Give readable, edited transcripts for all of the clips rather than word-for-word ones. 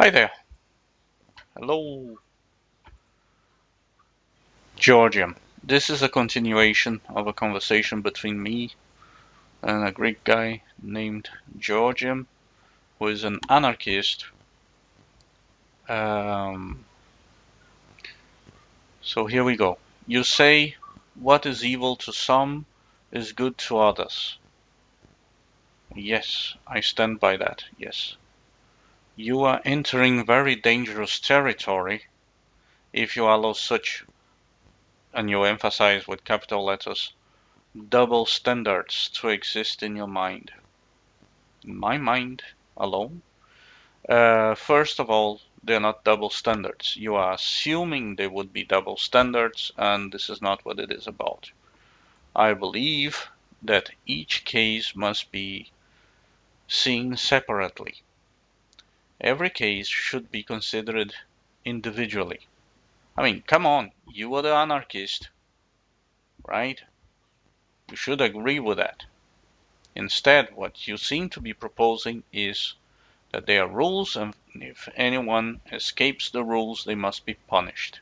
Hi there. Hello, Georgium. This is a continuation of a conversation between me and a Greek guy named Georgium, who is an anarchist. Um, so here we go. You say, what is evil to some is good to others. Yes, I stand by that, yes. You are entering very dangerous territory if you allow such, and you emphasize with capital letters, double standards to exist in your mind. In my mind alone. First of all, they're not double standards. You are assuming they would be double standards, and this is not what it is about. I believe that each case must be seen separately. Every case should be considered individually. I mean, come on, you are the anarchist, right? You should agree with that. Instead, what you seem to be proposing is that there are rules, and if anyone escapes the rules, they must be punished.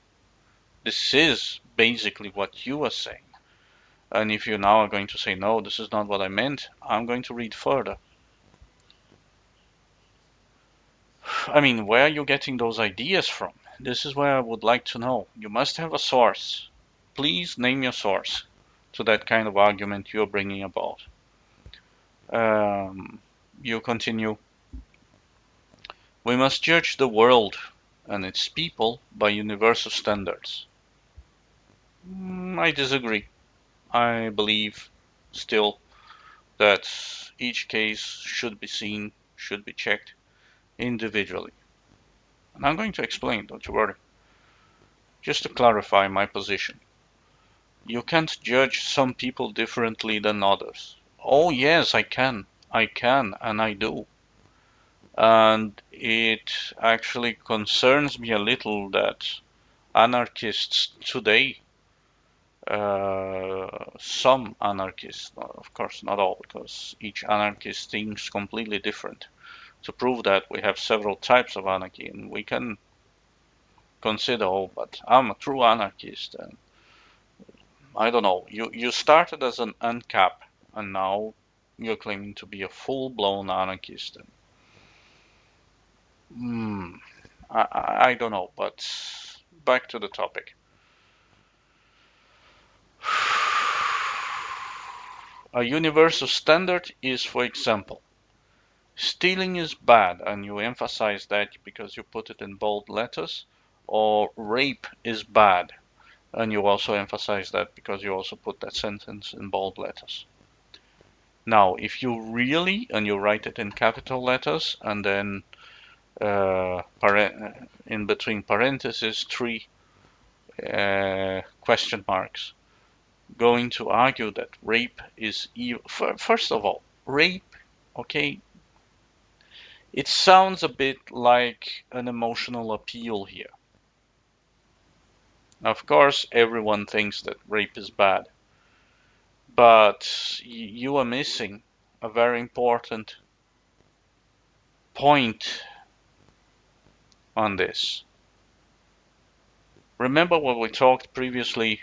This is basically what you are saying. And if you now are going to say, no, this is not what I meant, I'm going to read further. I mean, where are you getting those ideas from? This is where I would like to know. You must have a source. Please name your source to that kind of argument you're bringing about. You continue. We must judge the world and its people by universal standards. I disagree. I believe still that each case should be seen, should be checked individually. And I'm going to explain, don't you worry. Just to clarify my position. You can't judge some people differently than others. Oh, yes, I can. I can, and I do. And it actually concerns me a little that anarchists today, some anarchists, of course not all, because each anarchist thinks completely different. To prove that, we have several types of anarchy, and we can consider, oh, but I'm a true anarchist, and I don't know. You started as an ANCAP, and now you're claiming to be a full-blown anarchist. And, I don't know, but back to the topic. A universal standard is, for example, stealing is bad, and you emphasize that because you put it in bold letters, or rape is bad, and you also emphasize that because you also put that sentence in bold letters. Now, if you really, and you write it in capital letters, and then in between parentheses, three question marks, going to argue that rape is evil. First of all, rape, okay, it sounds a bit like an emotional appeal here. Of course, everyone thinks that rape is bad, but you are missing a very important point on this. Remember what we talked previously,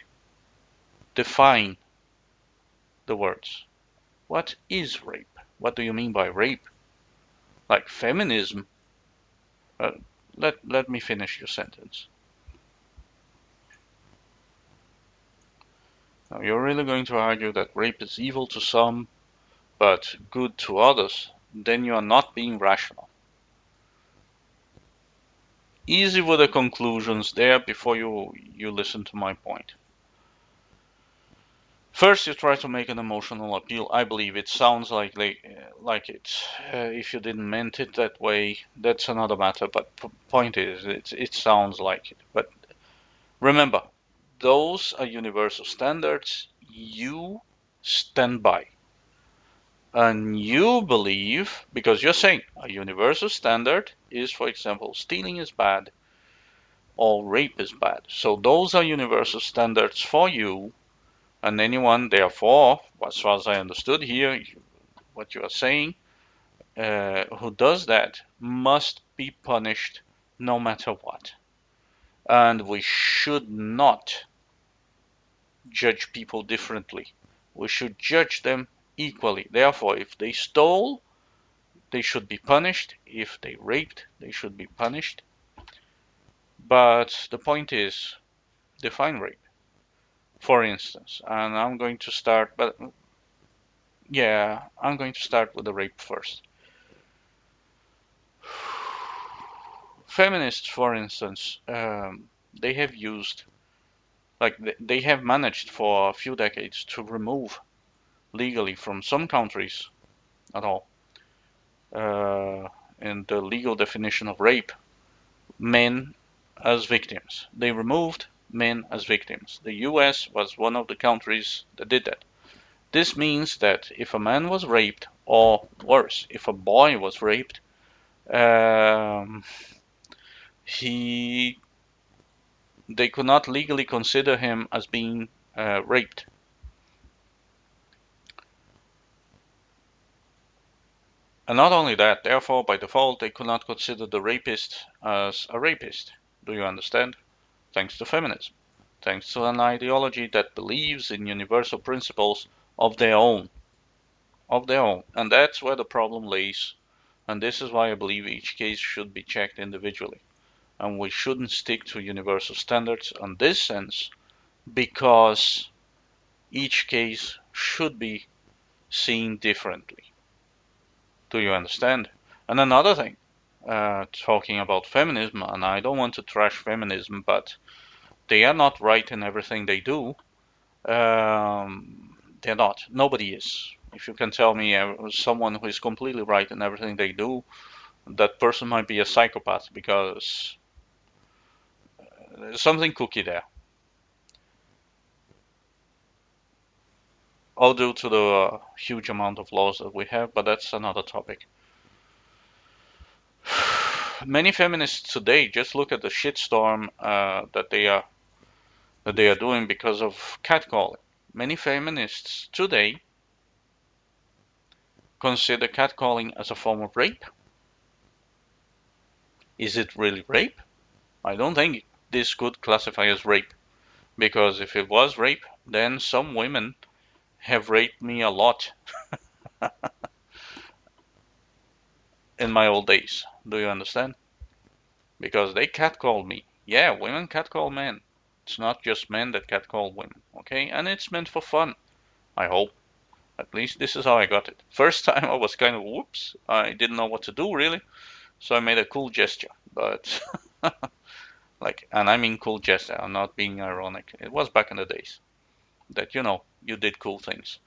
define the words. What is rape? What do you mean by rape? Like feminism? Uh, let me finish your sentence. Now, you're really going to argue that rape is evil to some, but good to others, then you are not being rational. Easy with the conclusions there before you listen to my point. First, you try to make an emotional appeal. I believe it sounds like it. If you didn't meant it that way, that's another matter. But point is, it sounds like it. But remember, those are universal standards you stand by. And you believe, because you're saying a universal standard is, for example, stealing is bad or rape is bad. So those are universal standards for you, and anyone, therefore, as far as I understood here, what you are saying, who does that must be punished no matter what. And we should not judge people differently. We should judge them equally. Therefore, if they stole, they should be punished. If they raped, they should be punished. But the point is, define rape, for instance. And I'm going to start, but yeah, I'm going to start with the rape first. Feminists, for instance, they have used, like, they have managed for a few decades to remove legally from some countries at all, in the legal definition of rape, men as victims. They removed men as victims. The US was one of the countries that did that. This means that if a man was raped, or worse, if a boy was raped, um, he they could not legally consider him as being raped. And not only that, therefore, by default, they could not consider the rapist as a rapist. Do you understand? Thanks to feminism. Thanks to an ideology that believes in universal principles of their own. Of their own. And that's where the problem lays. And this is why I believe each case should be checked individually. And we shouldn't stick to universal standards in this sense, because each case should be seen differently. Do you understand? And another thing, talking about feminism, and I don't want to trash feminism, but they are not right in everything they do. They're not. Nobody is. If you can tell me someone who is completely right in everything they do, that person might be a psychopath, because there's something cookie there. All due to the huge amount of laws that we have, but that's another topic. Many feminists today just look at the shitstorm that they are doing because of catcalling. Many feminists today consider catcalling as a form of rape. Is it really rape? I don't think this could classify as rape, because if it was rape, then some women have raped me a lot in my old days. Do you understand? Because they catcalled me. Yeah, women catcall men. It's not just men that catcall women, okay? And it's meant for fun, I hope. At least this is how I got it. First time I was kind of whoops. I didn't know what to do really, so I made a cool gesture. But like, and I mean cool gesture. I'm not being ironic. It was back in the days that you did cool things.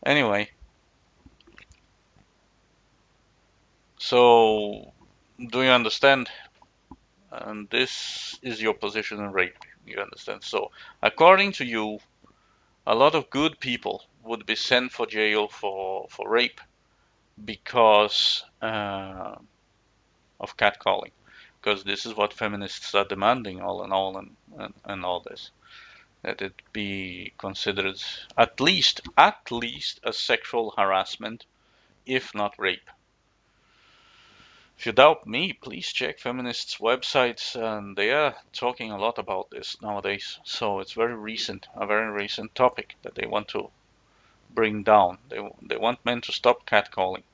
Anyway, so do you understand? And this is your position in rape. You understand? So according to you, a lot of good people would be sent for jail for rape because of catcalling, because this is what feminists are demanding all in all, and all this, that it be considered at least a sexual harassment, if not rape. If you doubt me, please check feminists' websites, and they are talking a lot about this nowadays. So it's a very recent topic that they want to bring down. They want men to stop catcalling.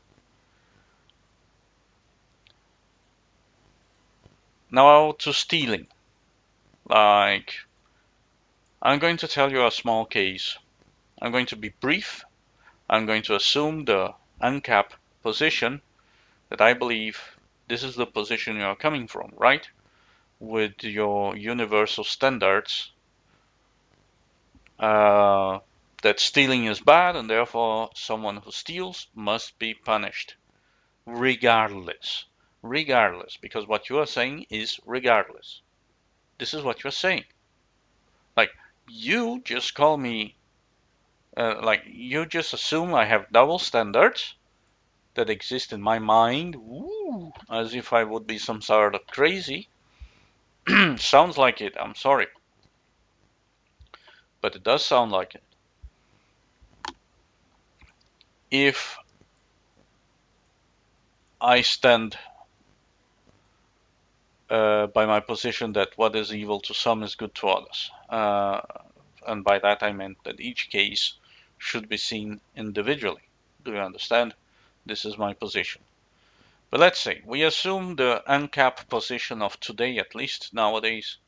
Now to stealing. Like, I'm going to tell you a small case. I'm going to be brief. I'm going to assume the ANCAP position, that I believe this is the position you are coming from, right? With your universal standards, that stealing is bad and therefore someone who steals must be punished, regardless. Regardless, because what you are saying is regardless. This is what you're saying. Like, you just call me, like, you just assume I have double standards that exist in my mind, as if I would be some sort of crazy. Sounds like it, I'm sorry. But it does sound like it. If I stand by my position that what is evil to some is good to others. And by that I meant that each case should be seen individually. Do you understand? This is my position. But let's say we assume the uncapped position of today, at least nowadays,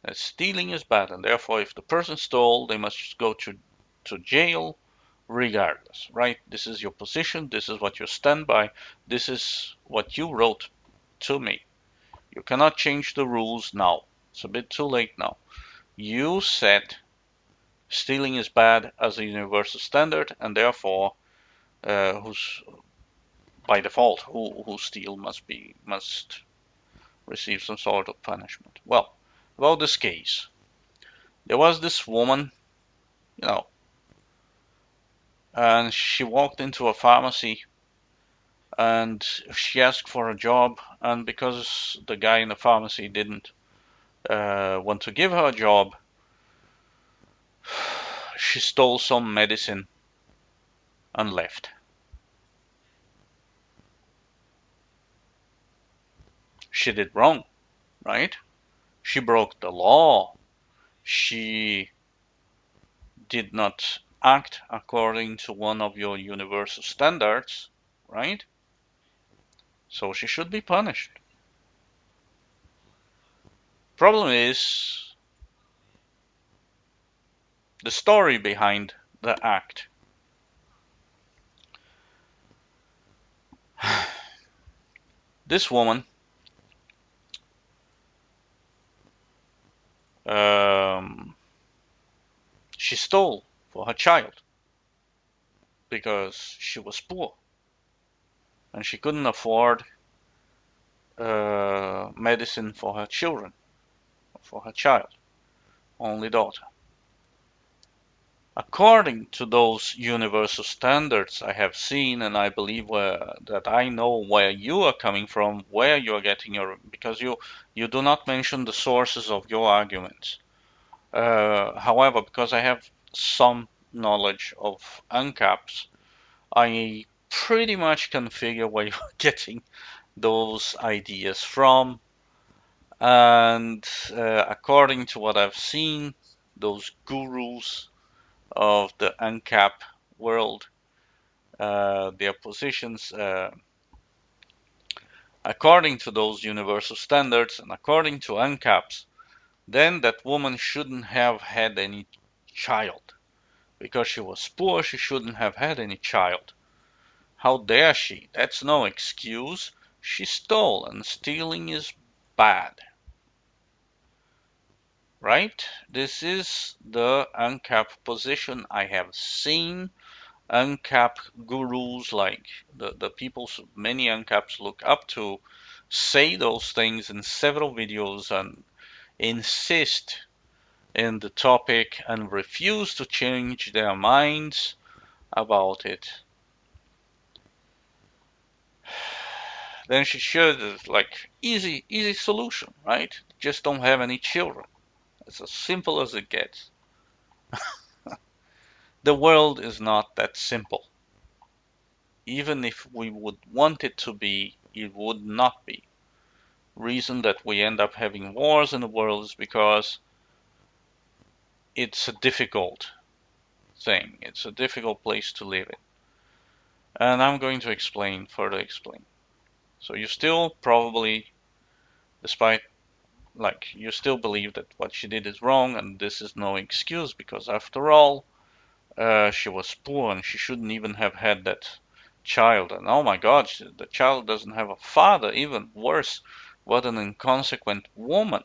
that stealing is bad, and therefore if the person stole, they must go to jail regardless, right? This is your position, this is what you stand by, this is what you wrote to me. You cannot change the rules now. It's a bit too late now. You said stealing is bad as a universal standard, and therefore, who's by default who steal must receive some sort of punishment. Well, about this case, there was this woman, you know, and she walked into a pharmacy and she asked for a job, and because the guy in the pharmacy didn't want to give her a job, she stole some medicine and left. She did wrong, right? She broke the law. She did not act according to one of your universal standards, right? So she should be punished. Problem is the story behind the act. This woman um, she stole for her child because she was poor and she couldn't afford medicine for her children, for her child, only daughter. According to those universal standards I have seen, and I believe that I know where you are coming from, where you are getting your, because you do not mention the sources of your arguments. However, because I have some knowledge of uncaps, I pretty much can figure where you're getting those ideas from. And according to what I've seen, those gurus of the uncap world, their positions, according to those universal standards and according to uncaps, then that woman shouldn't have had any child. Because she was poor, she shouldn't have had any child. How dare she? That's no excuse. She stole, and stealing is bad. Right? This is the uncapped position. I have seen uncapped gurus like the people many uncaps look up to say those things in several videos and insist in the topic and refuse to change their minds about it. Then she should like easy solution, right? Just don't have any children. It's as simple as it gets. The world is not that simple. Even if we would want it to be, it would not be. Reason that we end up having wars in the world is because it's a difficult thing. It's a difficult place to live in. And I'm going to further explain. So you still probably, despite you still believe that what she did is wrong and this is no excuse because after all, she was poor and she shouldn't even have had that child. And oh my God, the child doesn't have a father. Even worse, what an inconsequent woman.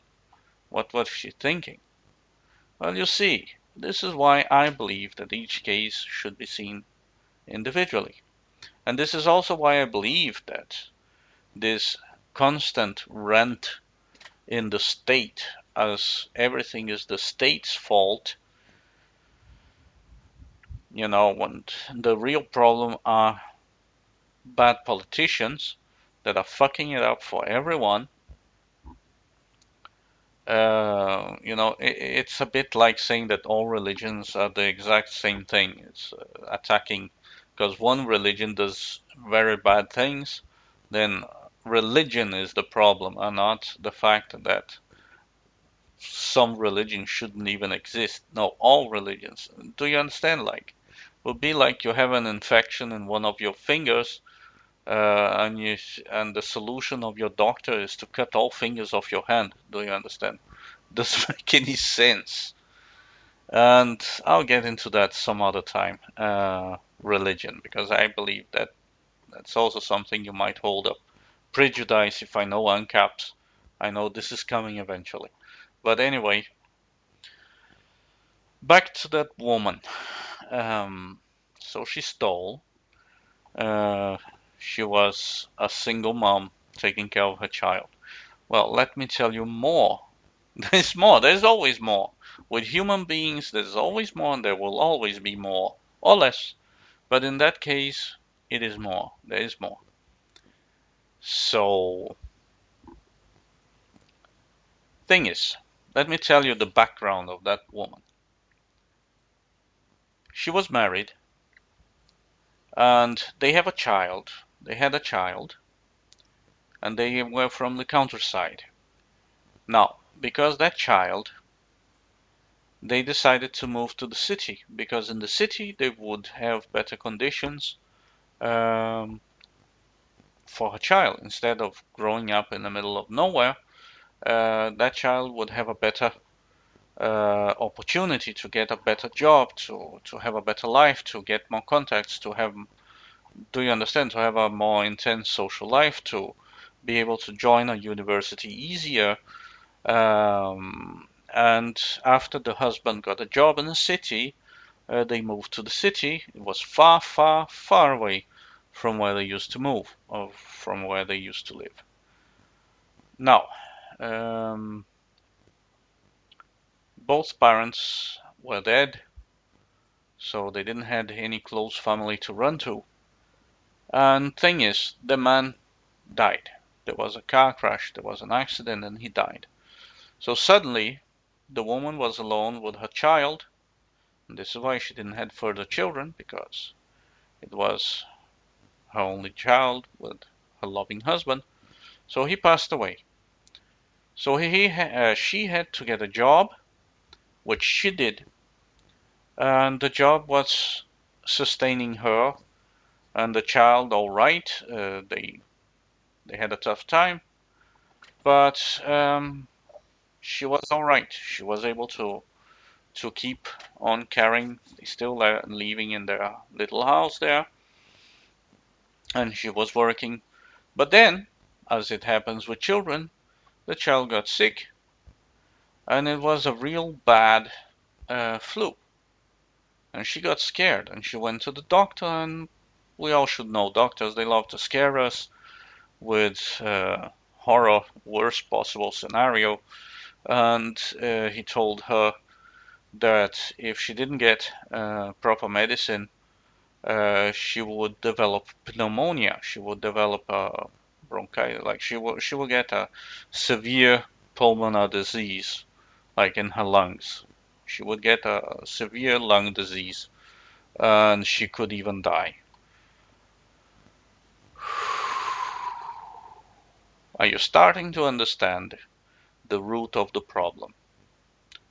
What was she thinking? Well, you see, this is why I believe that each case should be seen individually. And this is also why I believe that this constant rant in the state, as everything is the state's fault, when the real problem are bad politicians that are fucking it up for everyone. It's a bit like saying that all religions are the exact same thing. It's attacking because one religion does very bad things, then religion is the problem, and not the fact that some religions shouldn't even exist. No, all religions. Do you understand? Like, it would be like you have an infection in one of your fingers, and the solution of your doctor is to cut all fingers off your hand. Do you understand? Doesn't make any sense. And I'll get into that some other time. Religion, because I believe that that's also something you might hold up. Prejudice, if I know uncaps, I know this is coming eventually. But anyway, back to that woman. Um, so she stole. Uh, she was a single mom taking care of her child. Well, let me tell you more. There's more. There's always more. With human beings, there's always more, and there will always be more or less. But in that case, it is more. There is more. So, thing is, let me tell you the background of that woman. She was married, and they have a child. They had a child, and they were from the countryside. Now, because that child, they decided to move to the city because in the city they would have better conditions um, for her child. Instead of growing up in the middle of nowhere, that child would have a better opportunity to get a better job, to have a better life, to get more contacts, to have, do you understand, to have a more intense social life, to be able to join a university easier. And after the husband got a job in the city, they moved to the city. It was far, far, far away from where they used to move, or from where they used to live. Now, um, both parents were dead, so they didn't have any close family to run to. And thing is, the man died. There was a car crash, there was an accident, and he died. So suddenly, the woman was alone with her child, and this is why she didn't have further children, because it was her only child with her loving husband. So he passed away. So she had to get a job, which she did, and the job was sustaining her and the child all right. They had a tough time, but she was all right. She was able to keep on carrying. They still living in their little house there, and she was working. But then, as it happens with children, the child got sick, and it was a real bad flu. And she got scared, and she went to the doctor. And we all should know doctors; they love to scare us with horror, worst possible scenario. And he told her that if she didn't get proper medicine, she would develop pneumonia. She would develop a bronchitis, like she will get a severe pulmonary disease, like in her lungs. She would get a severe lung disease, and she could even die. Are you starting to understand the root of the problem?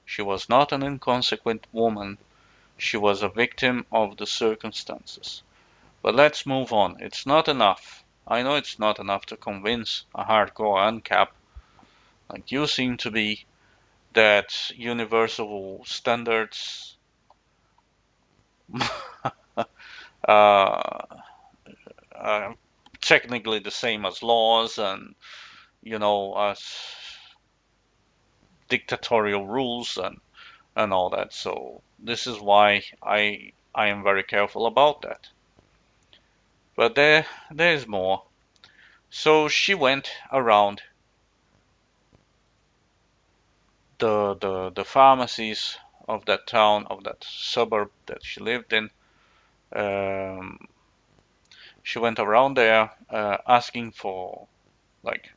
She was not an inconsequent woman. She was a victim of the circumstances. But let's move on. It's not enough. I know it's not enough to convince a hardcore uncap like you seem to be that universal standards uh, are technically the same as laws and, as dictatorial rules and all that. So this is why I am very careful about that. But there's more. So she went around the pharmacies of that town, of that suburb that she lived in. Um, she went around there asking for, like,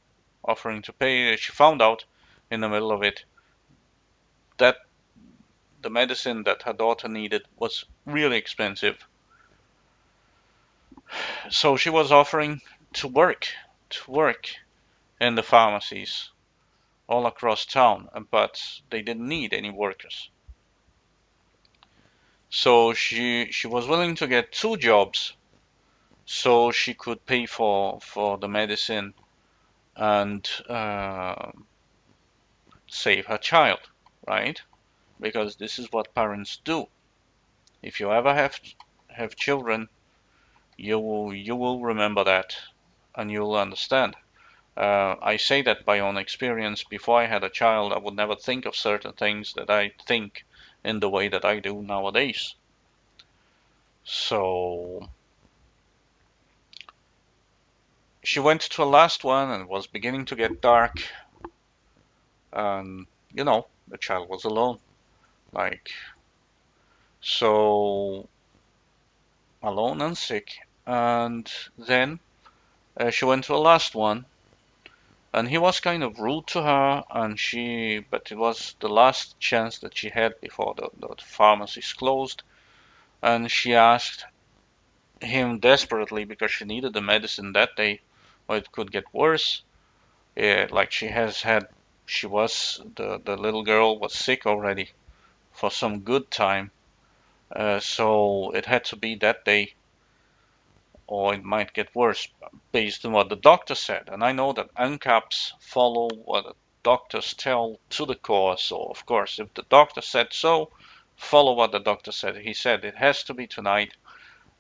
offering to pay. She found out in the middle of it that the medicine that her daughter needed was really expensive. So she was offering to work. to work in the pharmacies all across town, but they didn't need any workers. So she was willing to get two jobs so she could pay for the medicine and save her child, right? Because this is what parents do. If you ever have children, you will remember that and you'll understand. I say that by own experience. Before I had a child, I would never think of certain things that I think in the way that I do nowadays. So she went to a last one and it was beginning to get dark, and the child was alone. Like, so alone and sick. And then she went to a last one, and he was kind of rude to her, but it was the last chance that she had before the pharmacies closed, and she asked him desperately because she needed the medicine that day, or it could get worse. Like the little girl was sick already for some good time, so it had to be that day, or it might get worse based on what the doctor said. And I know that ANCAPs follow what the doctors tell to the core. So, of course, if the doctor said so, follow what the doctor said. He said it has to be tonight,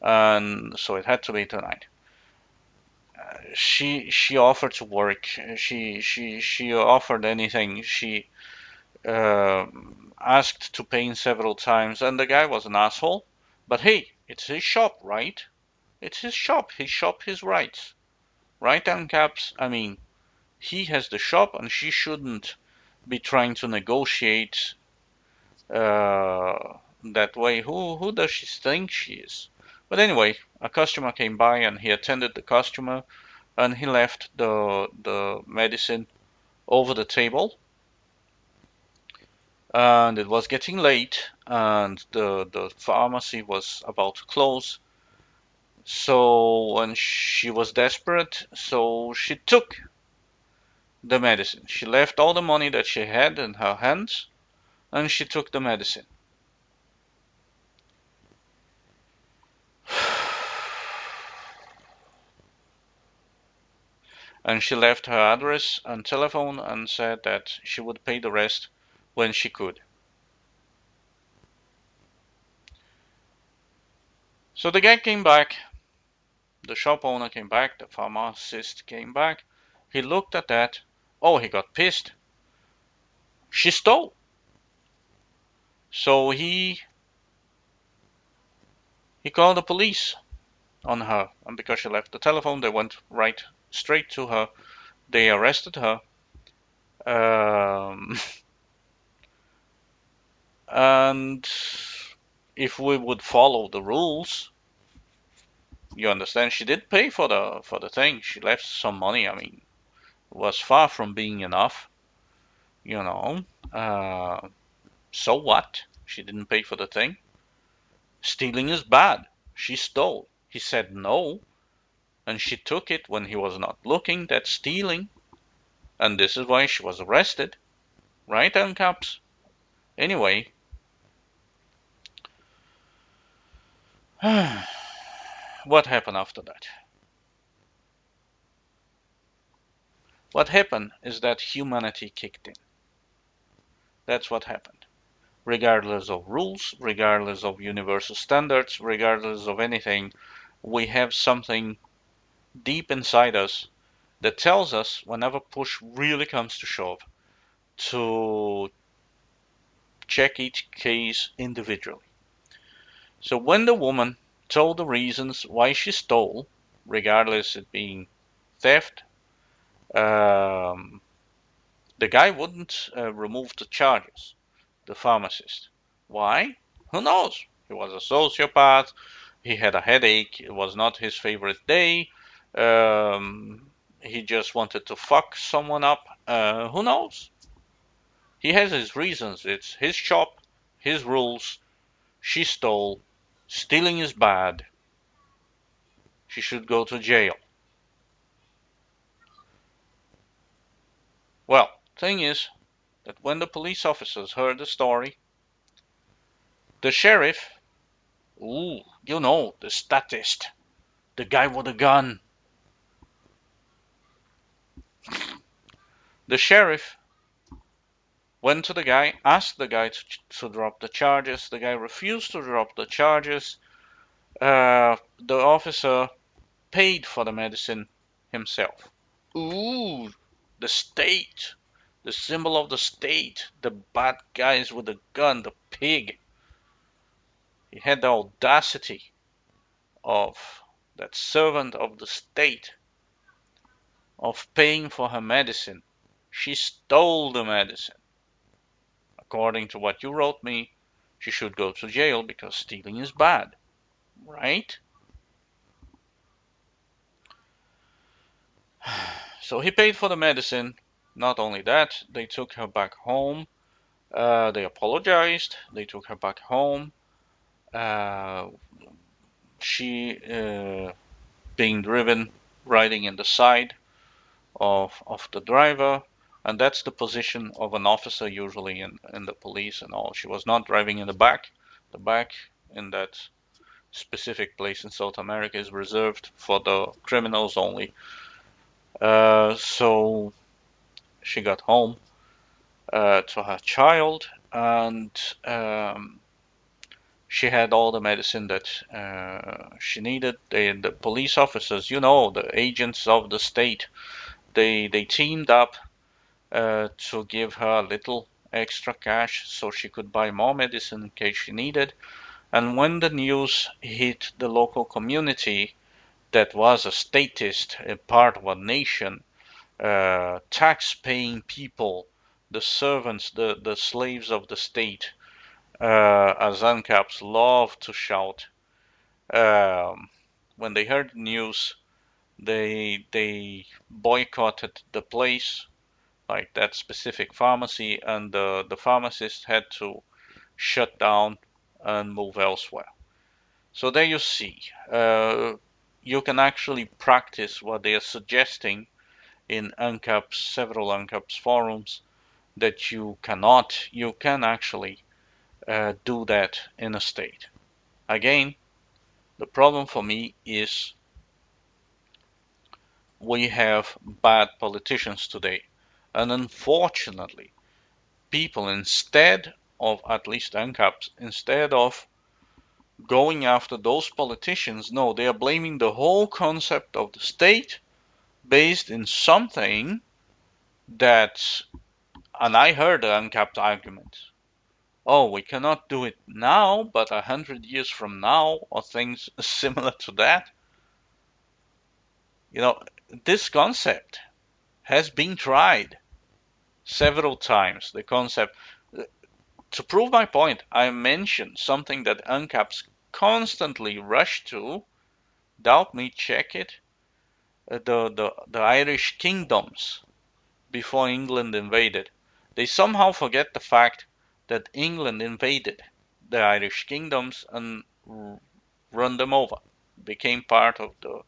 and so it had to be tonight. She offered to work. She offered anything. She uh, asked to pay in several times, and the guy was an asshole. But hey, it's his shop, right? It's his shop. His shop, his rights. Right down caps. I mean, he has the shop, and she shouldn't be trying to negotiate that way. Who does she think she is? But anyway, a customer came by, and he attended the customer, and he left the medicine over the table. And it was getting late, and the pharmacy was about to close. So when she was desperate, so she took the medicine. She left all the money that she had in her hands and she took the medicine. And she left her address and telephone and said that she would pay the rest when she could. So the guy came back, the shop owner came back, the pharmacist came back. He looked at that. Oh, he got pissed. She stole. So he called the police on her, and because she left the telephone, they went right straight to her. They arrested her. Um, and if we would follow the rules, you understand, she did pay for the thing. She left some money. I mean, it was far from being enough, you know. Uh, so what? She didn't pay for the thing. Stealing is bad. She stole. He said no, and she took it when he was not looking. That's stealing, and this is why she was arrested. Right, Caps? Anyway, what happened after that? What happened is that humanity kicked in. That's what happened. Regardless of rules, regardless of universal standards, regardless of anything, we have something deep inside us that tells us, whenever push really comes to shove, to check each case individually. So when the woman told the reasons why she stole, regardless it being theft, um, the guy wouldn't remove the charges, the pharmacist. Why? Who knows? He was a sociopath. He had a headache. It was not his favorite day. He just wanted to fuck someone up. Who knows? He has his reasons. It's his shop, his rules. She stole. Stealing is bad. She should go to jail. Well, thing is that when the police officers heard the story, the sheriff, ooh, the statist, the guy with a gun, the sheriff went to the guy, asked the guy to drop the charges. The guy refused to drop the charges. The officer paid for the medicine himself. Ooh, the state, the symbol of the state, the bad guys with the gun, the pig. He had the audacity of that servant of the state of paying for her medicine. She stole the medicine. According to what you wrote me, she should go to jail because stealing is bad, right? So he paid for the medicine. Not only that, they took her back home. They apologized. They took her back home. Uh, she being driven, riding in the side of the driver, and that's the position of an officer usually in the police and all. She was not driving in the back. The back in that specific place in South America is reserved for the criminals only. So she got home to her child, and she had all the medicine that she needed. The police officers, the agents of the state, they teamed up to give her a little extra cash so she could buy more medicine in case she needed. And when the news hit the local community that was a statist, a part of a nation, tax-paying people, the servants, the slaves of the state, as ANCAPs love to shout. Um, when they heard the news, they boycotted the place, like that specific pharmacy, and the pharmacist had to shut down and move elsewhere. So there you see, you can actually practice what they are suggesting in UNCAP's, several UNCAP's forums, that you can actually do that in a state. Again, the problem for me is we have bad politicians today. And unfortunately, people, instead of, at least UNCAPs, instead of going after those politicians, no, they are blaming the whole concept of the state based in something that, and I heard the uncapped argument. Oh, we cannot do it now, but 100 years from now, or things similar to that. You know, this concept has been tried several times. The concept, to prove my point, I mentioned something that uncaps constantly rush to. Doubt me, check it. The Irish kingdoms before England invaded. They somehow forget the fact that England invaded the Irish kingdoms and run them over, became part of the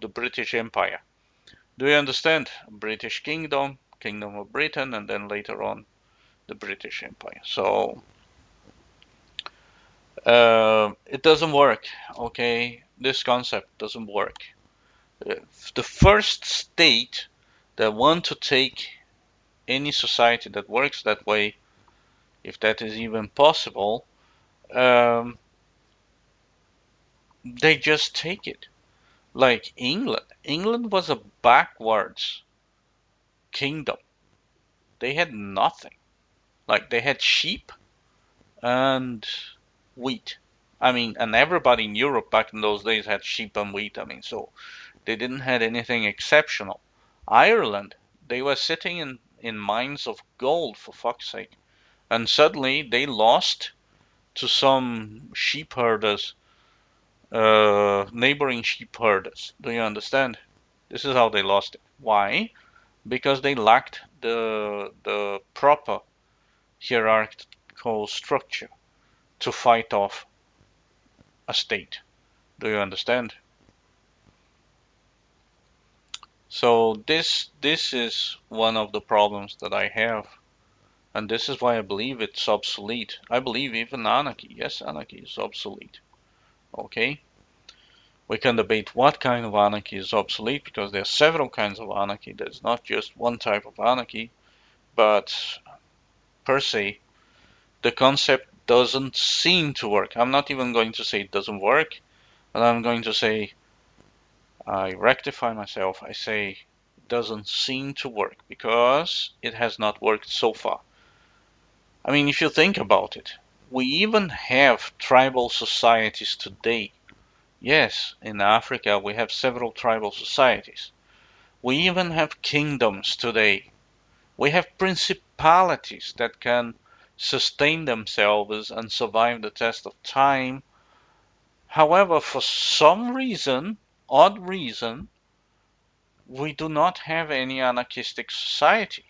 British Empire. Do you understand? British Kingdom, Kingdom of Britain, and then later on the British Empire. So it doesn't work. Okay, this concept doesn't work. The first state that want to take any society that works that way, if that is even possible, um, they just take it. Like England. England was a backwards kingdom. They had nothing. Like they had sheep and wheat. I mean, and everybody in Europe back in those days had sheep and wheat. I mean, so they didn't have anything exceptional. Ireland, they were sitting in mines of gold, for fuck's sake. And suddenly they lost to some sheep herders, neighboring sheep herders. Do you understand? This is how they lost it. Why? Because they lacked the proper hierarchical structure to fight off a state. Do you understand? So this is one of the problems that I have, and this is why I believe it's obsolete. I believe even anarchy, yes, anarchy is obsolete. Okay, we can debate what kind of anarchy is obsolete because there are several kinds of anarchy. There's not just one type of anarchy, but per se, the concept doesn't seem to work. I'm not even going to say it doesn't work, and I'm going to say I rectify myself. I say it doesn't seem to work because it has not worked so far. I mean, if you think about it, we even have tribal societies today. Yes, in Africa we have several tribal societies. We even have kingdoms today. We have principalities that can sustain themselves and survive the test of time. However, for some reason, odd reason, we do not have any anarchistic society.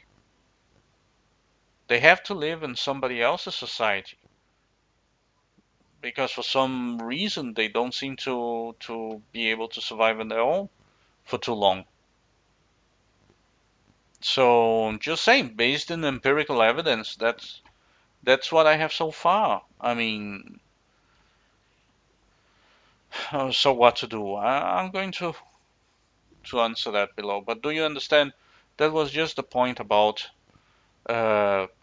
They have to live in somebody else's society because for some reason they don't seem to be able to survive on their own for too long. So just saying, based on empirical evidence, that's what I have so far. I mean, so what to do? I'm going to answer that below. But do you understand? That was just the point about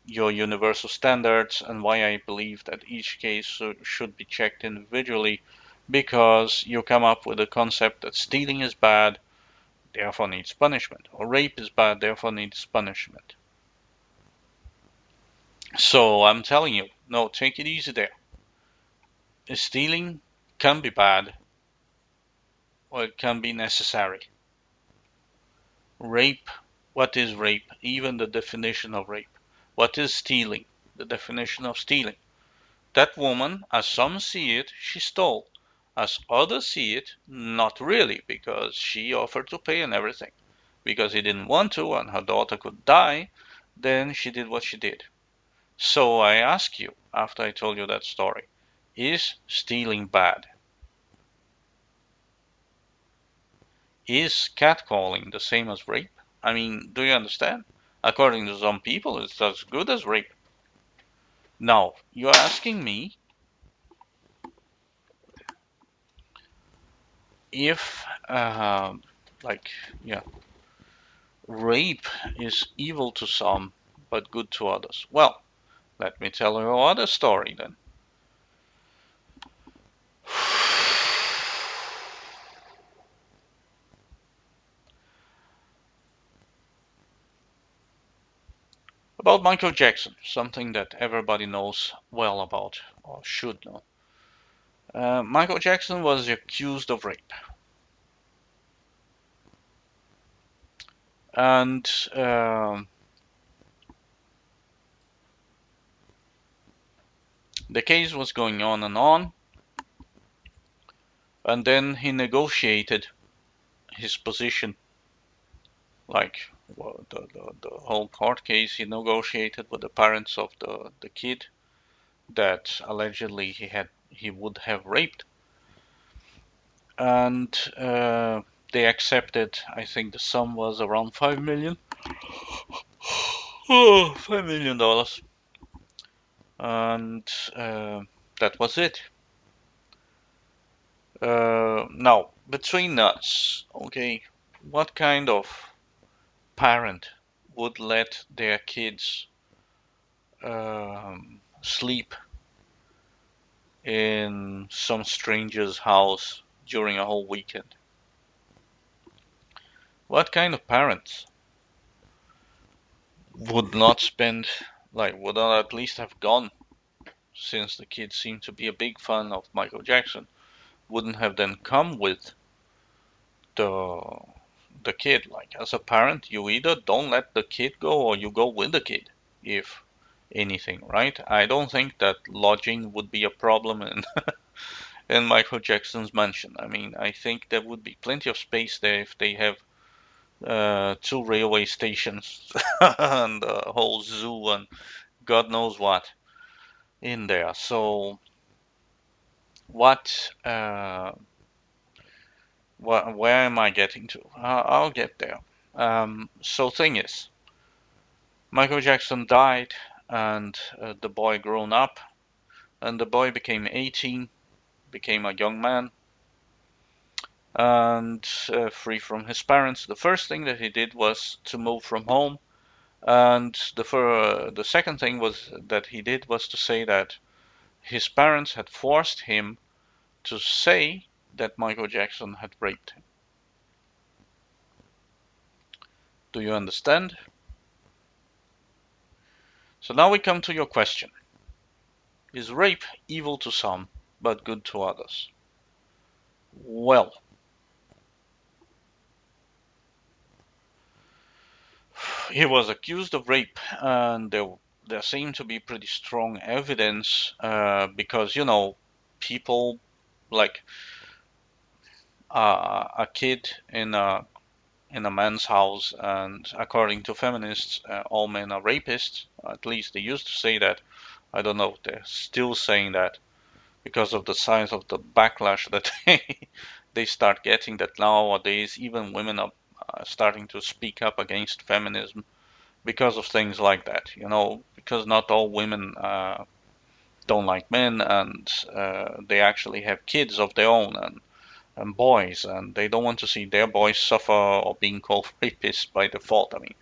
your universal standards and why I believe that each case should be checked individually, because you come up with a concept that stealing is bad, therefore needs punishment, or rape is bad, therefore needs punishment. So I'm telling you, no, take it easy there. Stealing can be bad, or it can be necessary. Rape, what is rape? Even the definition of rape. What is stealing? The definition of stealing. That woman, as some see it, she stole. As others see it, not really, because she offered to pay and everything. Because he didn't want to and her daughter could die, then she did what she did. So I ask you, after I told you that story, is stealing bad? Is catcalling the same as rape? I mean, do you understand? According to some people, it's as good as rape. Now, you're asking me if, like, yeah, rape is evil to some, but good to others. Well, let me tell you another story then. About Michael Jackson, something that everybody knows well about, or should know. Michael Jackson was accused of rape. And the case was going on, and then he negotiated his position, like, well, the whole court case. He negotiated with the parents of the kid that allegedly he would have raped, and they accepted. I think the sum was around 5 million. Oh, $5 million, and that was it. Now, between us, okay, what kind of parent would let their kids sleep in some stranger's house during a whole weekend? What kind of parents would not spend, like, would not at least have gone, since the kids seem to be a big fan of Michael Jackson, wouldn't have then come with the the kid? Like, as a parent, you either don't let the kid go or you go with the kid, if anything, right? I don't think that lodging would be a problem in Michael Jackson's mansion. I mean, I think there would be plenty of space there if they have two railway stations and a whole zoo and God knows what in there. So what? Where am I getting to? I'll get there. So thing is, Michael Jackson died, and the boy grown up, and the boy became 18, became a young man, and free from his parents. The first thing that he did was to move from home, and the second thing was that he did was to say that his parents had forced him to say that Michael Jackson had raped him. Do you understand? So now we come to your question. Is rape evil to some, but good to others? Well, he was accused of rape, and there seemed to be pretty strong evidence because people like a kid in a man's house, and according to feminists, all men are rapists. At least they used to say that. I don't know if they're still saying that because of the size of the backlash that they start getting. That nowadays even women are starting to speak up against feminism because of things like that. Because not all women don't like men, and they actually have kids of their own, and boys, and they don't want to see their boys suffer or being called rapists by default. I mean,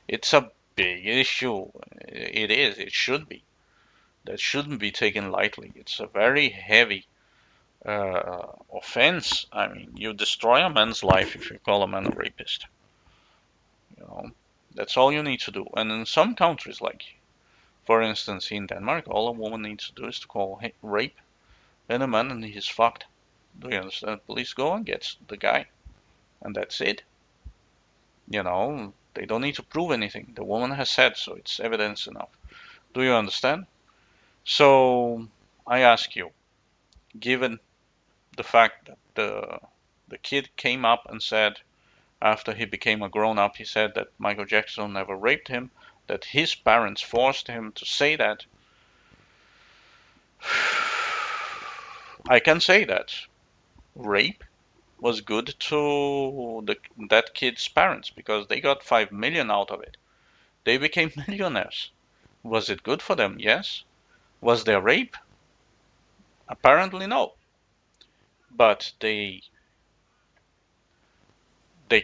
it's a big issue. It is. It should be. That shouldn't be taken lightly. It's a very heavy offense. I mean, you destroy a man's life if you call a man a rapist. You know, that's all you need to do. And in some countries, like for instance in Denmark, all a woman needs to do is to call rape and a man, and he's fucked. Do you understand? Police go and get the guy, and that's it. They don't need to prove anything. The woman has said so. It's evidence enough. Do you understand? So I ask you, given the fact that the kid came up and said after he became a grown up, he said that Michael Jackson never raped him, that his parents forced him to say that. I can say that rape was good to that kid's parents because they got 5 million out of it. They became millionaires. Was it good for them? Yes. Was there rape? Apparently no. But they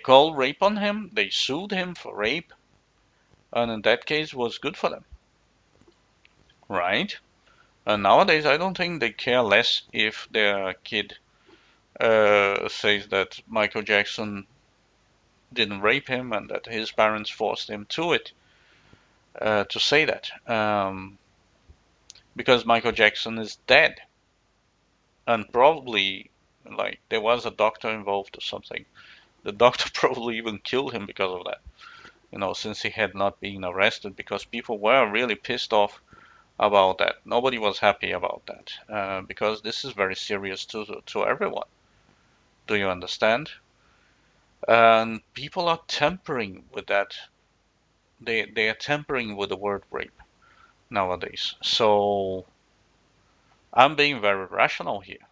called rape on him. They sued him for rape, and in that case was good for them, right? And nowadays I don't think they care less if their kid says that Michael Jackson didn't rape him and that his parents forced him to it, to say that, because Michael Jackson is dead, and probably like there was a doctor involved or something. The doctor probably even killed him because of that. Since he had not been arrested, because people were really pissed off about that. Nobody was happy about that because this is very serious to everyone. Do you understand? And people are tampering with that. They are tampering with the word rape nowadays. So I'm being very rational here,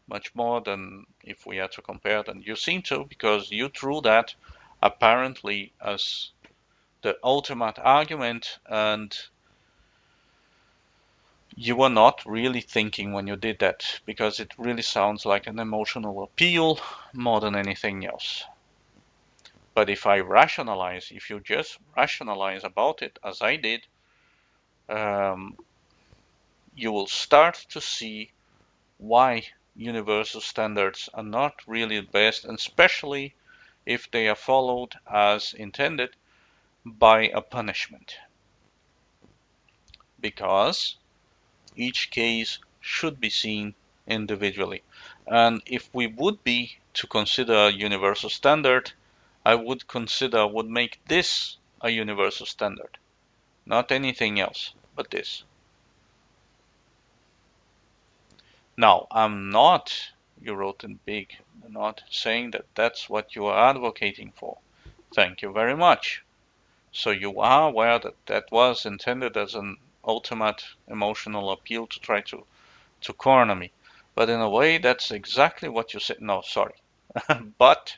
much more than if we are to compare than you seem to, because you threw that apparently as the ultimate argument, and you were not really thinking when you did that, because it really sounds like an emotional appeal more than anything else. But if you just rationalize about it as I did, um, you will start to see why universal standards are not really the best, and especially if they are followed as intended by a punishment. Because each case should be seen individually. And if we would be to consider a universal standard, I would make this a universal standard. Not anything else, but this. Now, I'm not, you wrote in big, not saying that that's what you are advocating for. Thank you very much. So you are aware that that was intended as an ultimate emotional appeal to try to corner me. But in a way, that's exactly what you said. No, sorry. But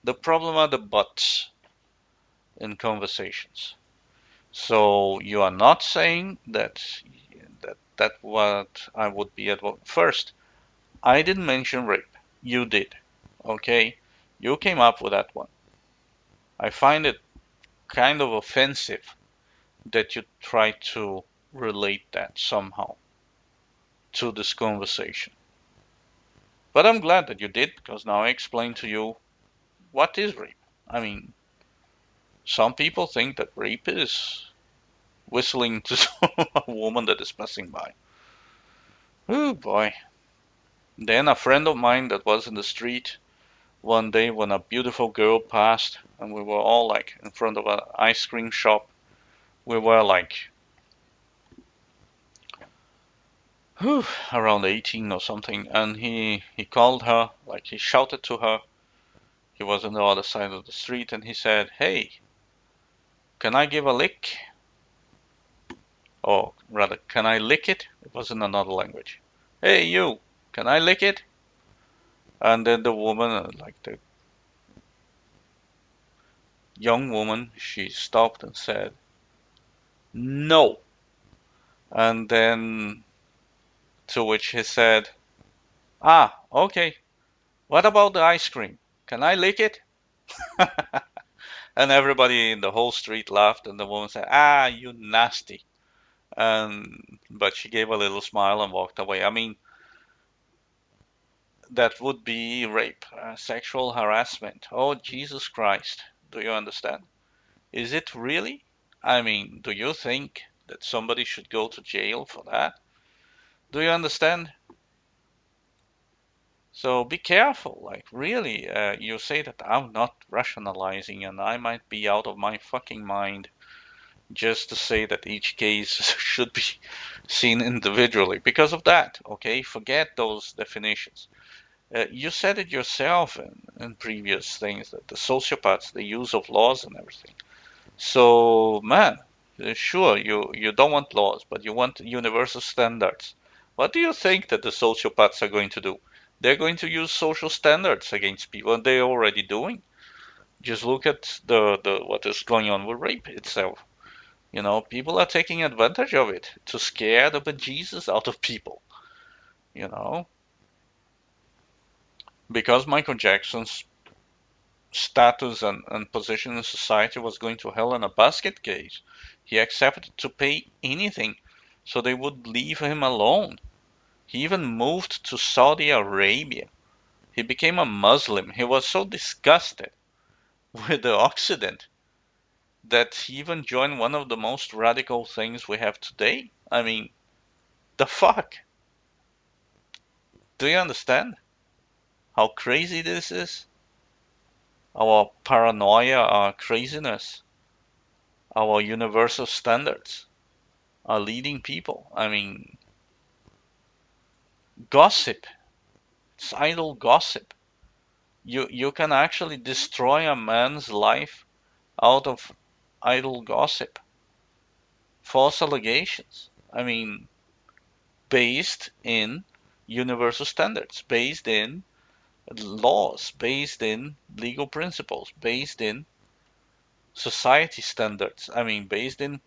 the problem are the buts. in conversations. So you are not saying that what I would be at first. I didn't mention rape. You did. Okay? You came up with that one. I find it kind of offensive that you try to relate that somehow to this conversation. But I'm glad that you did, because now I explained to you what is rape. I mean, some people think that rape is whistling to a woman that is passing by. Oh boy. Then a friend of mine that was in the street one day when a beautiful girl passed, and we were all like in front of an ice cream shop. We were like around 18 or something, and he called her, like he shouted to her. He was on the other side of the street, and he said, "Hey, can I give a lick?" Or rather, "Can I lick it?" It was in another language. "Hey, you, can I lick it?" And then the woman, like the young woman, she stopped and said, "No." And then to which he said, "Ah, okay. What about the ice cream? Can I lick it?" And everybody in the whole street laughed, and the woman said, "Ah, you nasty." And but she gave a little smile and walked away. I mean, that would be rape, sexual harassment. Oh, Jesus Christ. Do you understand? Is it really? I mean, do you think that somebody should go to jail for that? Do you understand? So be careful. Like, really, you say that I'm not rationalizing and I might be out of my fucking mind just to say that each case should be seen individually because of that. Okay, forget those definitions. You said it yourself in previous things that the sociopaths, the use of laws and everything. So, man, sure, you don't want laws, but you want universal standards. What do you think that the sociopaths are going to do? They're going to use social standards against people, and they're already doing. Just look at the what is going on with rape itself. You know, people are taking advantage of it to scare the bejesus out of people. You know, because Michael Jackson's status and position in society was going to hell in a basket case, he accepted to pay anything so they would leave him alone. He even moved to Saudi Arabia. He became a Muslim. He was so disgusted with the Occident that he even joined one of the most radical things we have today. I mean, the fuck? Do you understand how crazy this is? Our paranoia, our craziness, our universal standards are leading people. I mean, gossip. It's idle gossip. You can actually destroy a man's life out of idle gossip, false allegations. I mean, based in universal standards, based in laws, based in legal principles, based in society standards. I mean, based in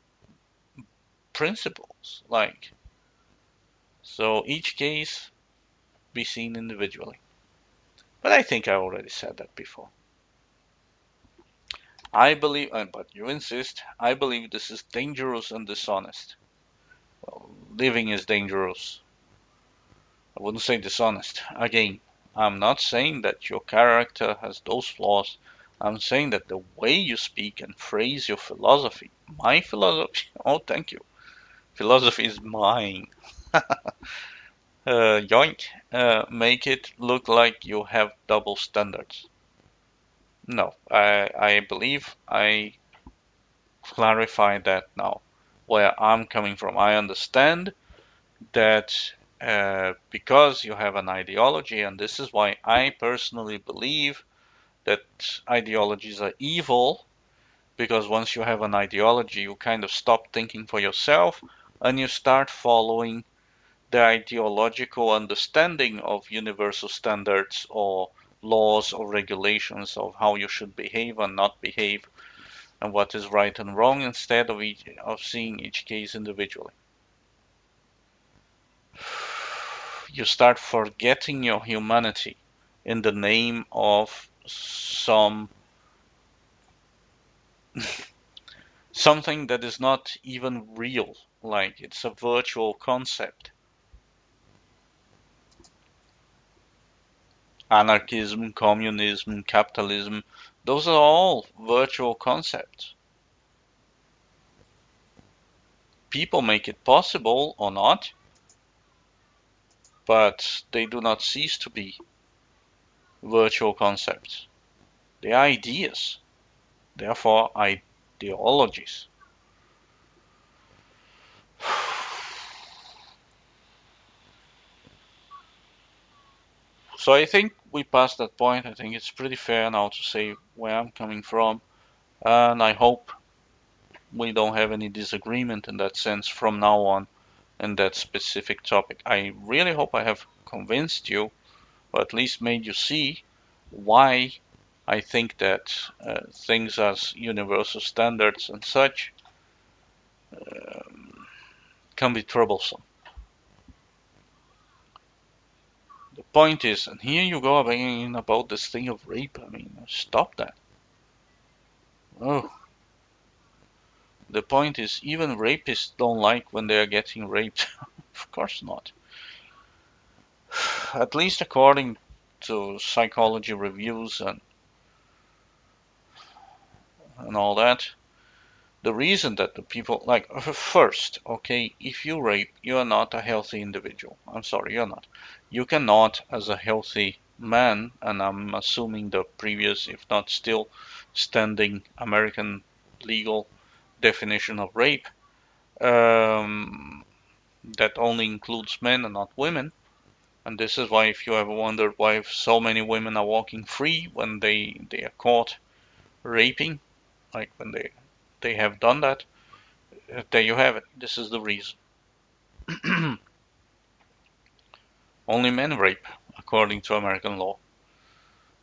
principles. Like, so each case be seen individually. But I think I already said that before. I believe, but you insist, I believe this is dangerous and dishonest. Well, living is dangerous. I wouldn't say dishonest. Again, I'm not saying that your character has those flaws. I'm saying that the way you speak and phrase your philosophy, my philosophy, oh, thank you. Philosophy is mine. Yoink, make it look like you have double standards. No, I believe I clarify that now, where I'm coming from. I understand that because you have an ideology, and this is why I personally believe that ideologies are evil, because once you have an ideology, you kind of stop thinking for yourself and you start following the ideological understanding of universal standards or laws or regulations of how you should behave and not behave. and what is right and wrong instead of seeing each case individually. You start forgetting your humanity in the name of something that is not even real, like it's a virtual concept. Anarchism, communism, capitalism, those are all virtual concepts. People make it possible or not, but they do not cease to be virtual concepts. They are ideas, therefore ideologies. So I think we passed that point. I think it's pretty fair now to say where I'm coming from, and I hope we don't have any disagreement in that sense from now on in that specific topic. I really hope I have convinced you, or at least made you see why I think that things as universal standards and such can be troublesome. The point is, and here you go again about this thing of rape. I mean, stop that. Oh, the point is, even rapists don't like when they are getting raped. Of course not. At least according to psychology reviews and all that. The reason that the people, like, first, okay, if you rape, you are not a healthy individual. I'm sorry, you're not. You cannot, as a healthy man, and I'm assuming the previous, if not still standing American legal definition of rape, um, that only includes men and not women. And this is why, if you ever wondered why so many women are walking free when they are caught raping, like when they have done that, there you have it. This is the reason. Only men rape, according to American law.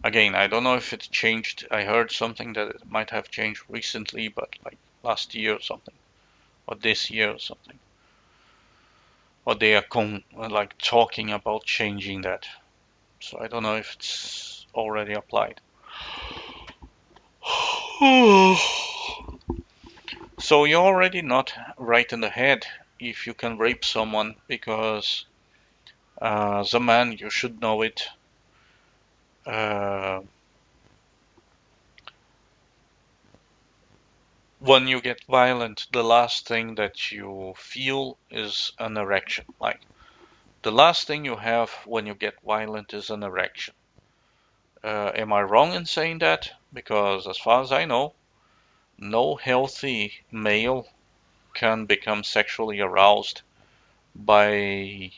Again, I don't know if it changed. I heard something that it might have changed recently, but like last year or something, or this year or something. Or they are like talking about changing that. So I don't know if it's already applied. So you're already not right in the head if you can rape someone because as a man you should know it. Uh, when you get violent, the last thing that you feel is an erection. Like the last thing you have when you get violent is an erection. Am I wrong in saying that? Because as far as I know, no healthy male can become sexually aroused by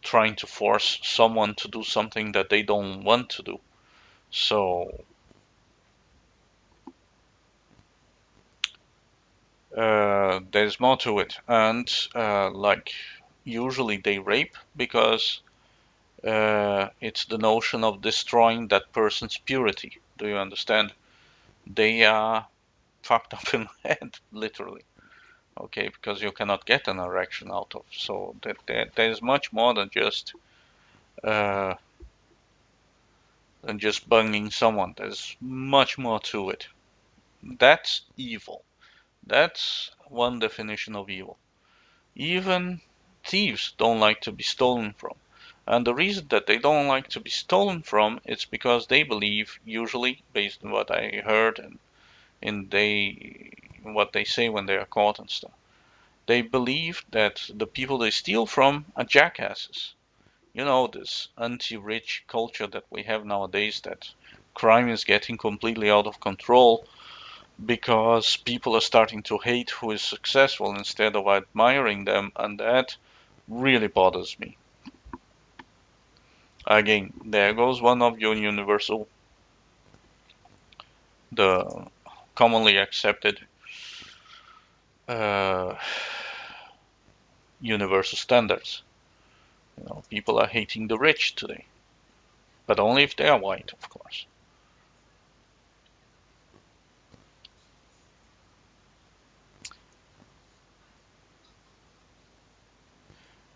trying to force someone to do something that they don't want to do. So there's more to it. And like usually they rape because it's the notion of destroying that person's purity. Do you understand? They are fucked up in the head, literally. Okay, because you cannot get an erection out of. So there's much more uh, than just banging someone. There's much more to it. That's evil. That's one definition of evil. Even thieves don't like to be stolen from. And the reason that they don't like to be stolen from is because they believe, usually based on what I heard and what they say when they are caught and stuff, they believe that the people they steal from are jackasses. You know, this anti-rich culture that we have nowadays, that crime is getting completely out of control because people are starting to hate who is successful instead of admiring them, and that really bothers me. Again, there goes one of your universal, the commonly accepted uh, universal standards. You know, people are hating the rich today, but only if they are white, of course.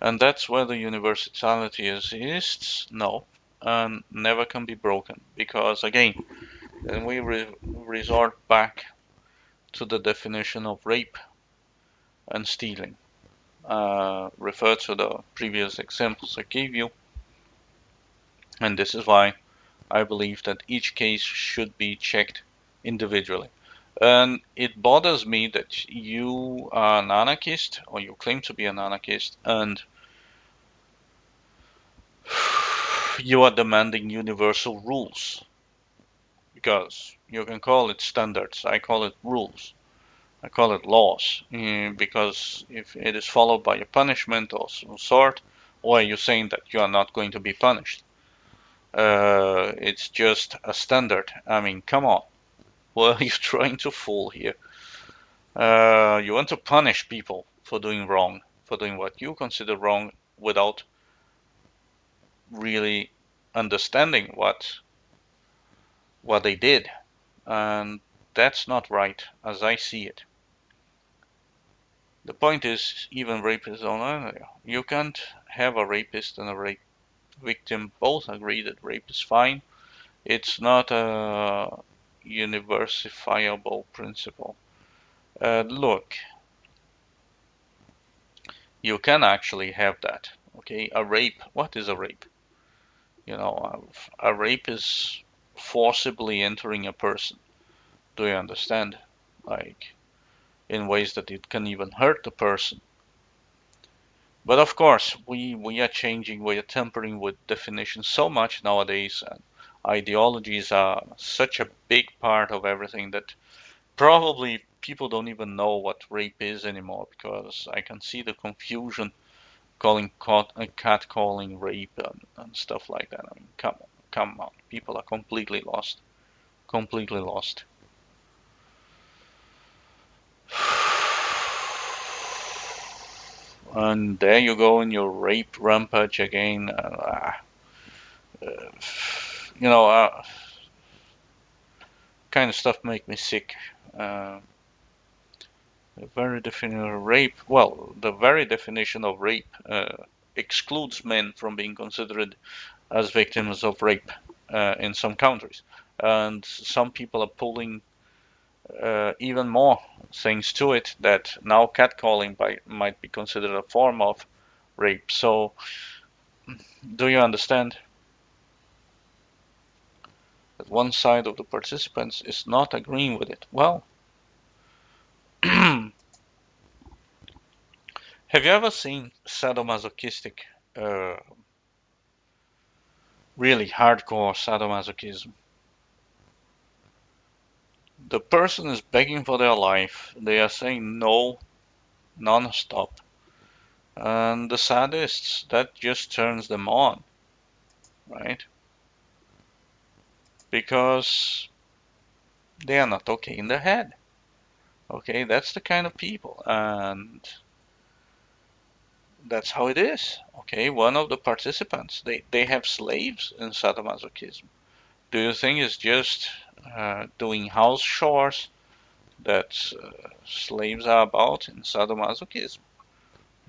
And that's where the universality exists, no, and never can be broken. Because again, then we resort back to the definition of rape and stealing. Refer to the previous examples I gave you, and this is why I believe that each case should be checked individually. And it bothers me that you are an anarchist, or you claim to be an anarchist, and you are demanding universal rules. Because you can call it standards, I call it rules. I call it laws, because if it is followed by a punishment of some sort, or are you saying that you are not going to be punished? It's just a standard. I mean, come on. What are you trying to fool here? You want to punish people for doing wrong, for doing what you consider wrong without really understanding what they did. And that's not right as I see it. The point is, even rapists don't. You can't have a rapist and a rape victim both agree that rape is fine. It's not a universifiable principle. Look, you can actually have that. Okay, a rape. What is a rape? A rape is forcibly entering a person. Do you understand? Like, in ways that it can even hurt the person. But of course, we are changing, we are tampering with definitions so much nowadays, and ideologies are such a big part of everything that probably people don't even know what rape is anymore, because I can see the confusion calling cat calling rape and stuff like that. I mean, come on, people are completely lost, completely lost. And there you go in your rape rampage again. You know, kind of stuff make me sick. Uh, the very definition of rape, well, the very definition of rape excludes men from being considered as victims of rape in some countries. And some people are pulling even more things to it, that now catcalling might be considered a form of rape. So, do you understand that one side of the participants is not agreeing with it? Well, have you ever seen sadomasochistic, uh, really hardcore sadomasochism? The person is begging for their life, they are saying no non-stop, and the sadists, that just turns them on, right? Because they are not okay in their head. Okay, that's the kind of people, and that's how it is. Okay, one of the participants, they have slaves in sadomasochism. Do you think it's just doing house chores that slaves are about in sadomasochism?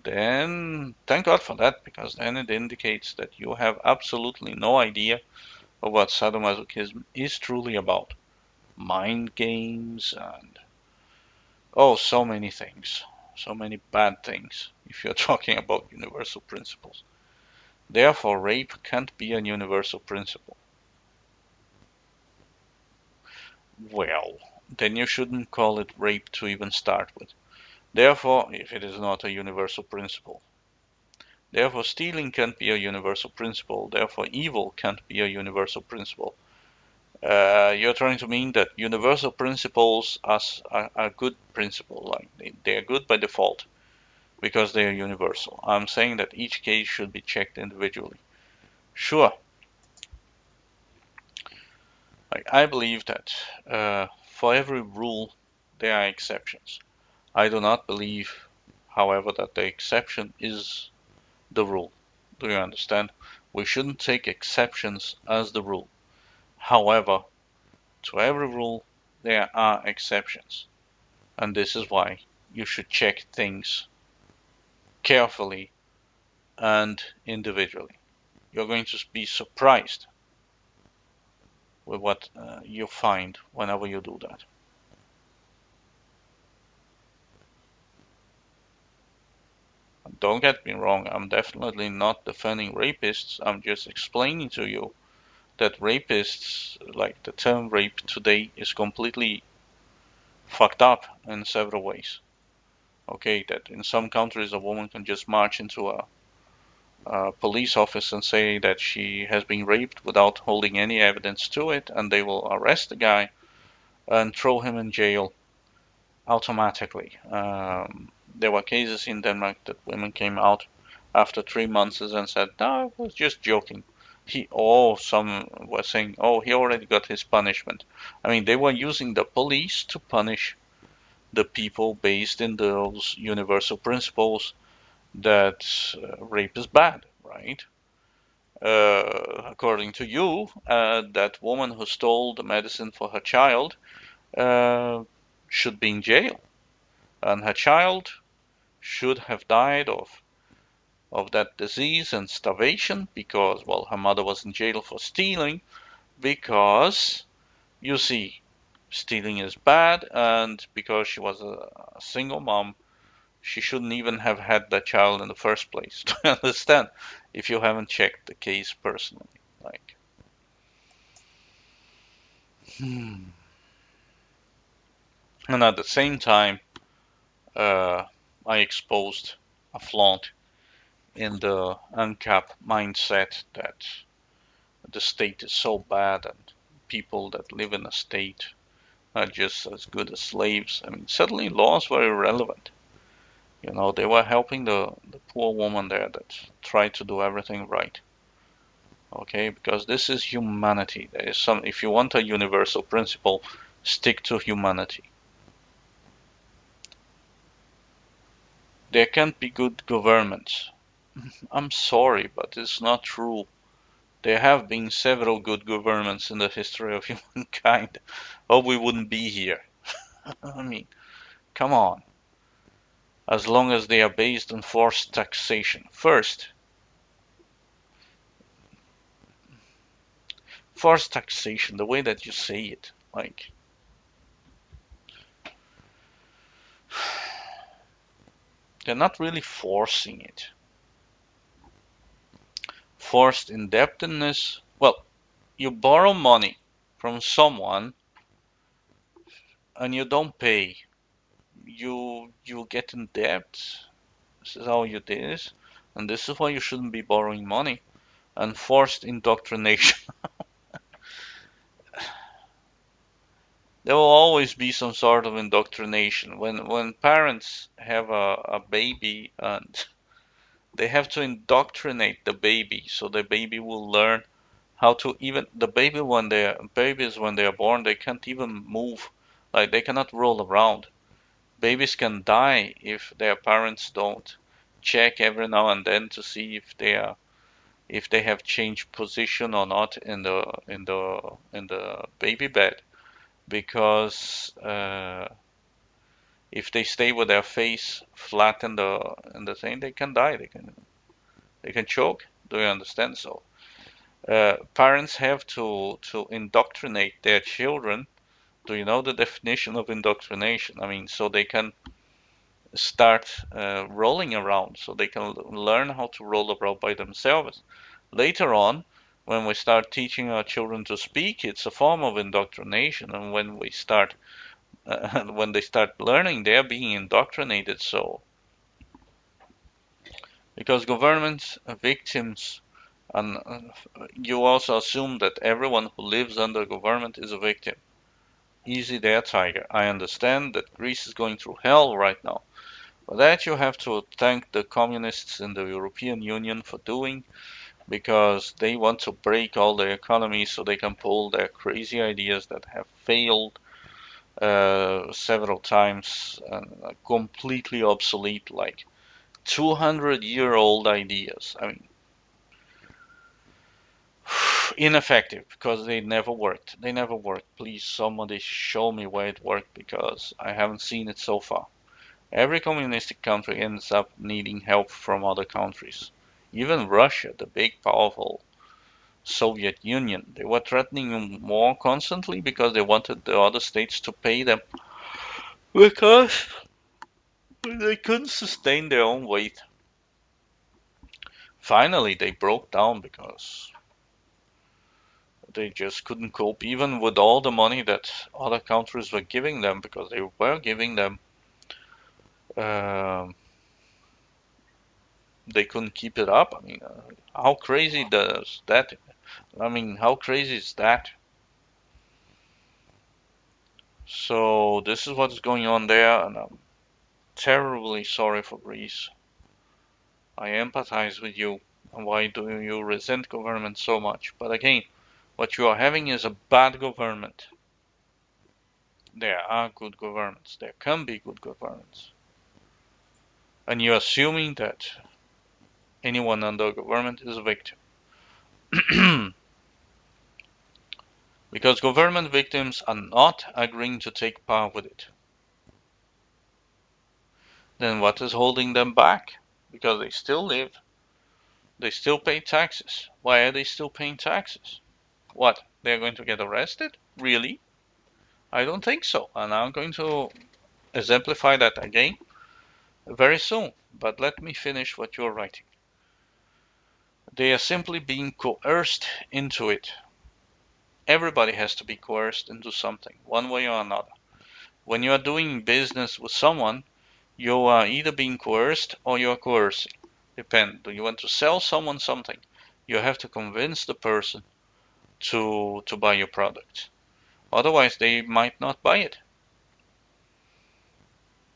Then thank God for that, because then it indicates that you have absolutely no idea of what sadomasochism is truly about. Mind games and oh, so many things. So many bad things if you're talking about universal principles. Therefore, rape can't be a universal principle. Well, then you shouldn't call it rape to even start with. Therefore, if it is not a universal principle, therefore stealing can't be a universal principle. Therefore, evil can't be a universal principle. You're trying to mean that universal principles are good principles, like they are good by default because they are universal. I'm saying that each case should be checked individually. Sure, I believe that for every rule there are exceptions. I do not believe, however, that the exception is the rule. Do you understand? We shouldn't take exceptions as the rule. However, to every rule there are exceptions. And this is why you should check things carefully and individually. You're going to be surprised with what you find whenever you do that. Don't get me wrong, I'm definitely not defending rapists. I'm just explaining to you that rapists, like the term rape today, is completely fucked up in several ways. Okay, that in some countries a woman can just march into a police office and say that she has been raped without holding any evidence to it, and they will arrest the guy and throw him in jail automatically. There were cases in Denmark that women came out after 3 months and said, "No, I was just joking." Some were saying, "Oh, he already got his punishment." I mean, they were using the police to punish the people based in those universal principles that rape is bad, right? According to you, that woman who stole the medicine for her child uh, should be in jail, and her child should have died of that disease and starvation because, well, her mother was in jail for stealing. Because, you see, stealing is bad, and because she was a single mom, she shouldn't even have had that child in the first place. Do you understand? If you haven't checked the case personally, like, hmm. And at the same time, uh, I exposed a flaunt in the UNCAP mindset that the state is so bad and people that live in a state are just as good as slaves. I mean, suddenly laws were irrelevant. You know, they were helping the poor woman there that tried to do everything right. Okay, because this is humanity. There is some, if you want a universal principle, stick to humanity. There can't be good governments. I'm sorry, but it's not true. There have been several good governments in the history of humankind, or we wouldn't be here. I mean, come on. As long as they are based on forced taxation. Forced taxation, the way that you say it, like, they're not really forcing it. Forced indebtedness, well, you borrow money from someone and you don't pay. You get in debt. This is how you do this, and this is why you shouldn't be borrowing money. And forced indoctrination. There will always be some sort of indoctrination. When parents have a baby and they have to indoctrinate the baby so the baby will learn how to, even the baby when they're babies when they are born, they can't even move, like they cannot roll around. Babies can die if their parents don't check every now and then to see if they have changed position or not in the baby bed, because if they stay with their face flat in the thing, they can die. They can choke. Do you understand? So parents have to indoctrinate their children. Do you know the definition of indoctrination? I mean, so they can start rolling around, so they can learn how to roll around by themselves. Later on, when we start teaching our children to speak, it's a form of indoctrination, and when they start learning, they're being indoctrinated. So, because governments are victims, and you also assume that everyone who lives under government is a victim. Easy there, Tiger. I understand that Greece is going through hell right now. But that you have to thank the communists in the European Union for doing, because they want to break all the economies so they can pull their crazy ideas that have failed several times and are completely obsolete, like 200-year-old ideas. I mean, ineffective because they never worked. They never worked. Please, somebody show me where it worked because I haven't seen it so far. Every communistic country ends up needing help from other countries. Even Russia, the big, powerful Soviet Union, they were threatening war constantly because they wanted the other states to pay them because they couldn't sustain their own weight. Finally, they broke down because they just couldn't cope, even with all the money that other countries were giving them, because they were giving them. Um, they couldn't keep it up. I mean, how crazy does that? I mean, how crazy is that? So this is what's going on there, and I'm terribly sorry for Greece. I empathize with you. And why do you resent government so much? But again, what you are having is a bad government. There are good governments. There can be good governments. And you're assuming that anyone under government is a victim. Because government victims are not agreeing to take part with it. Then what is holding them back? Because they still live, they still pay taxes. Why are they still paying taxes? What? They're going to get arrested? Really? I don't think so. And I'm going to exemplify that again very soon. But let me finish what you're writing. They are simply being coerced into it. Everybody has to be coerced into something, one way or another. When you are doing business with someone, you are either being coerced or you are coercing. Depend. Do you want to sell someone something? You have to convince the person to buy your product. Otherwise, they might not buy it.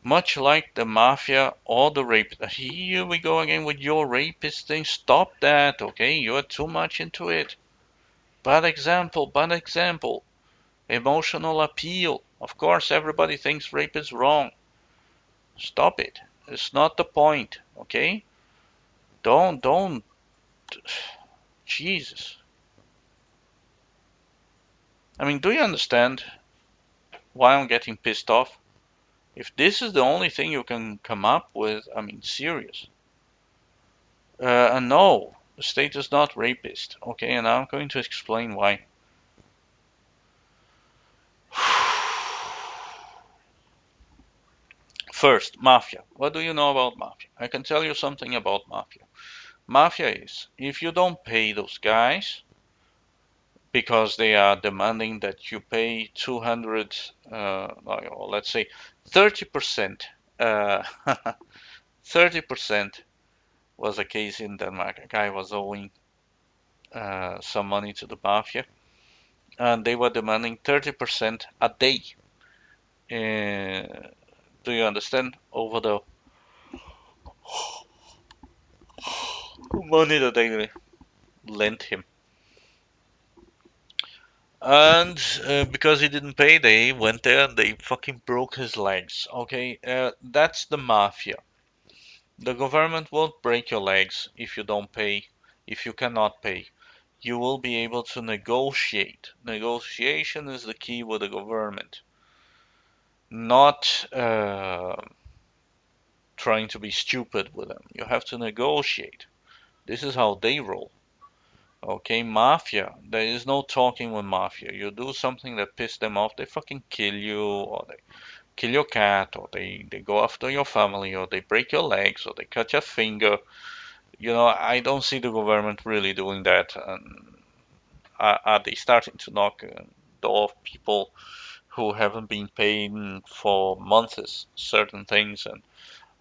Much like the mafia or the rape. Here we go again with your rapist thing. Stop that, okay? You're too much into it. Bad example, bad example. Emotional appeal. Of course, everybody thinks rape is wrong. Stop it. It's not the point, okay? Don't. Jesus. I mean, do you understand why I'm getting pissed off? If this is the only thing you can come up with, I mean, serious. And no, the state is not rapist, okay? And I'm going to explain why. First, mafia. What do you know about mafia? I can tell you something about mafia. Mafia is, if you don't pay those guys, because they are demanding that you pay 200, or let's say 30%, 30% was a case in Denmark. A guy was owing some money to the mafia, and they were demanding 30% a day. Do you understand? Over the money that they lent him. And because he didn't pay, they went there and they fucking broke his legs. Okay, that's the mafia. The government won't break your legs if you don't pay, if you cannot pay. You will be able to negotiate. Negotiation is the key with the government, not trying to be stupid with them. You have to negotiate. This is how they roll. Okay, mafia. There is no talking with mafia. You do something that pisses them off, they fucking kill you, or they kill your cat, or they go after your family, or they break your legs, or they cut your finger. You know, I don't see the government really doing that. And are they starting to knock the door of people who haven't been paying for months certain things? And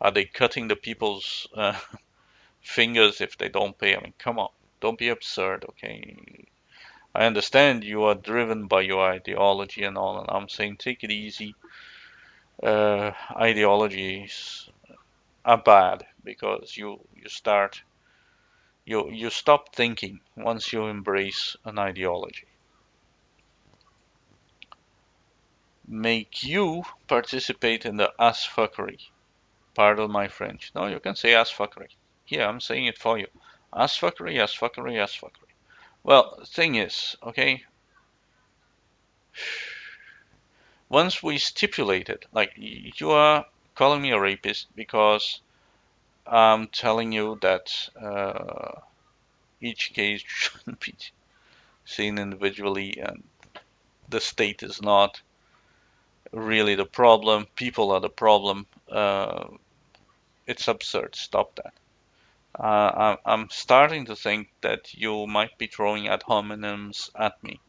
are they cutting the people's fingers if they don't pay? I mean, come on, don't be absurd, okay? I understand you are driven by your ideology and all, and I'm saying take it easy. Ideologies are bad because you stop thinking once you embrace an ideology. Make you participate in the ass fuckery. Pardon my French. No, you can say ass fuckery. Here, I'm saying it for you. Ass fuckery, ass fuckery, ass fuckery. Well, thing is, okay, once we stipulate it, like you are calling me a rapist because I'm telling you that each case should be seen individually, and the state is not really the problem. People are the problem. It's absurd. Stop that. I'm starting to think that you might be throwing ad hominems at me.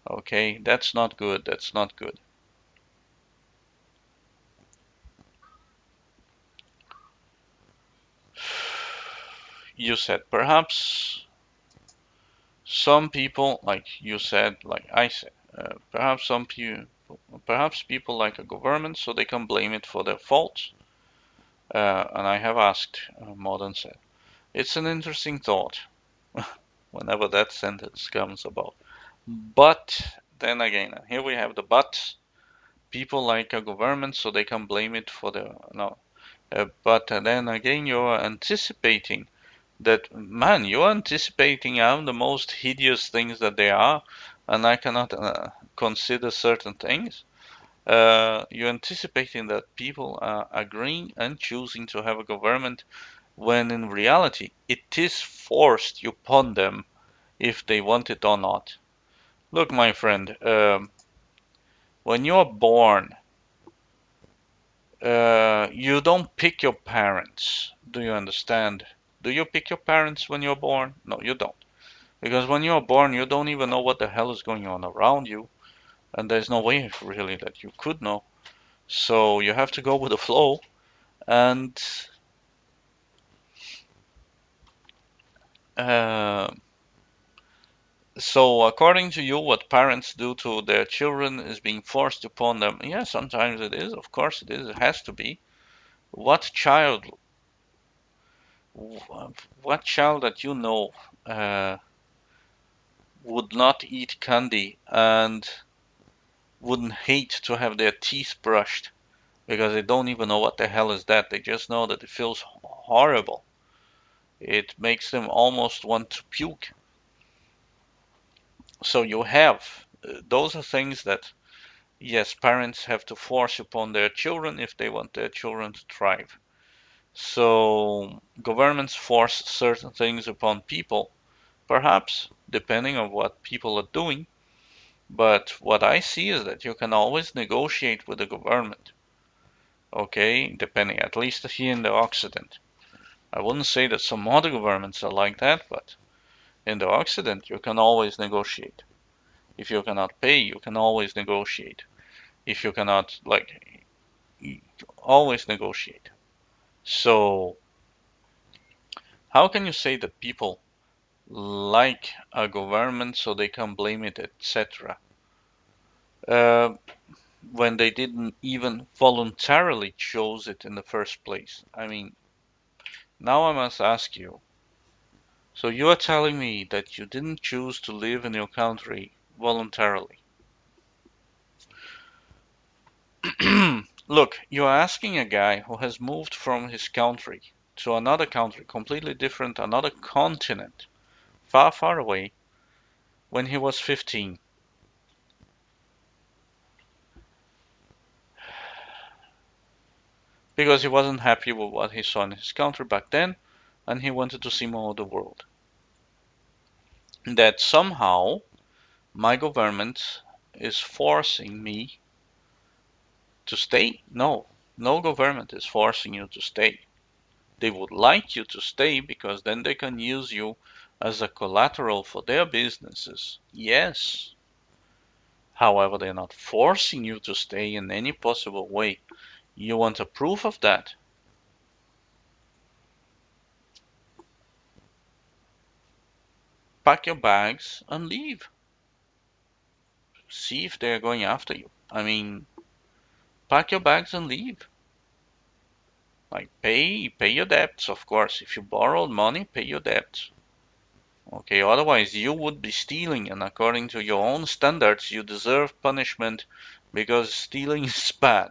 Okay, that's not good. That's not good. You said perhaps some people, like you said, like I said, perhaps some people, perhaps people like a government, so they can blame it for their faults. And I have asked more than said. It's an interesting thought whenever that sentence comes about. But then again, here we have the but. People like a government, so they can blame it for the no. But then again, you're anticipating that, man, you're anticipating the most hideous things that they are, and I cannot consider certain things. You're anticipating that people are agreeing and choosing to have a government when in reality it is forced upon them if they want it or not. Look, my friend, when you're born, you don't pick your parents. Do you understand? Do you pick your parents when you're born? No, you don't. Because when you're born, you don't even know what the hell is going on around you, and there's no way really that you could know. So you have to go with the flow. And uh, so, according to you, what parents do to their children is being forced upon them. Yeah, sometimes it is. Of course, it is. It has to be. What child, what child that you know uh, would not eat candy and wouldn't hate to have their teeth brushed because they don't even know what the hell is that. They just know that it feels horrible. It makes them almost want to puke. So you have those are things that, yes, parents have to force upon their children if they want their children to thrive. So governments force certain things upon people, perhaps depending on what people are doing. But what I see is that you can always negotiate with the government, okay, depending, at least here in the Occident. I wouldn't say that some other governments are like that, but in the Occident, you can always negotiate. If you cannot pay, you can always negotiate. If you cannot, like, always negotiate. So, how can you say that people like a government so they can blame it, etc., uh, when they didn't even voluntarily choose it in the first place? I mean, now I must ask you. So you are telling me that you didn't choose to live in your country voluntarily? Look, you're asking a guy who has moved from his country to another country, completely different, another continent, far, far away, when he was 15, because he wasn't happy with what he saw in his country back then, and he wanted to see more of the world. That somehow my government is forcing me to stay? No, no government is forcing you to stay. They would like you to stay because then they can use you as a collateral for their businesses. Yes. However, they're not forcing you to stay in any possible way. You want a proof of that? Pack your bags and leave. See if they're going after you. I mean, pack your bags and leave. Like, pay your debts, of course. If you borrowed money, pay your debts. Okay, otherwise you would be stealing, and according to your own standards, you deserve punishment because stealing is bad,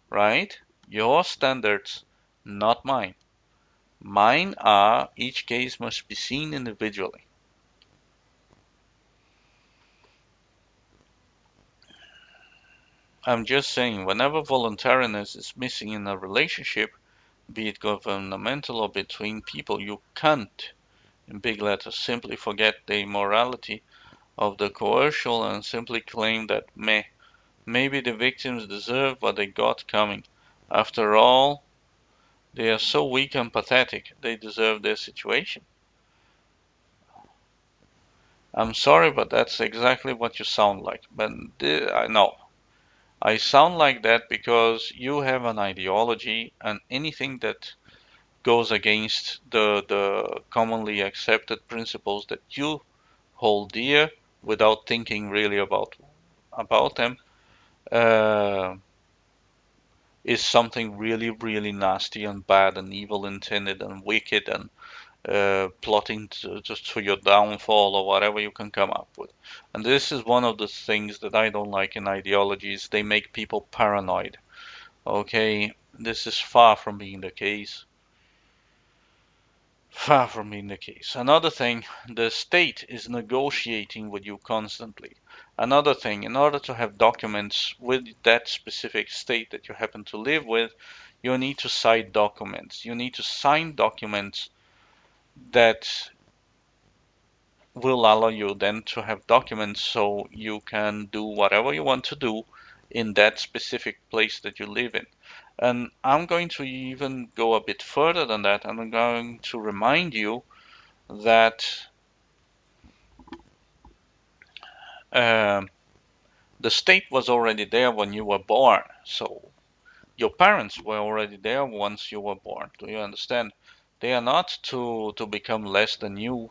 right? Your standards, not mine. Mine are each case must be seen individually. I'm just saying, whenever voluntariness is missing in a relationship, be it governmental or between people. You can't, in big letters, simply forget the morality of the coercion and simply claim that maybe the victims deserve what they got coming. After all, they are so weak and pathetic, they deserve their situation. I'm sorry, but that's exactly what you sound like. But I know. I sound like that because you have an ideology, and anything that goes against the commonly accepted principles that you hold dear without thinking really about them uh, is something really, really nasty and bad and evil intended and wicked and plotting just for your downfall or whatever you can come up with. And this is one of the things that I don't like in ideologies. They make people paranoid. Okay, this is far from being the case. Far from being the case. Another thing, the state is negotiating with you constantly. Another thing, in order to have documents with that specific state that you happen to live with, you need to sign documents. You need to sign documents that will allow you then to have documents so you can do whatever you want to do in that specific place that you live in. And I'm going to even go a bit further than that. I'm going to remind you that um, the state was already there when you were born. So your parents were already there once you were born. Do you understand? They are not to become less than you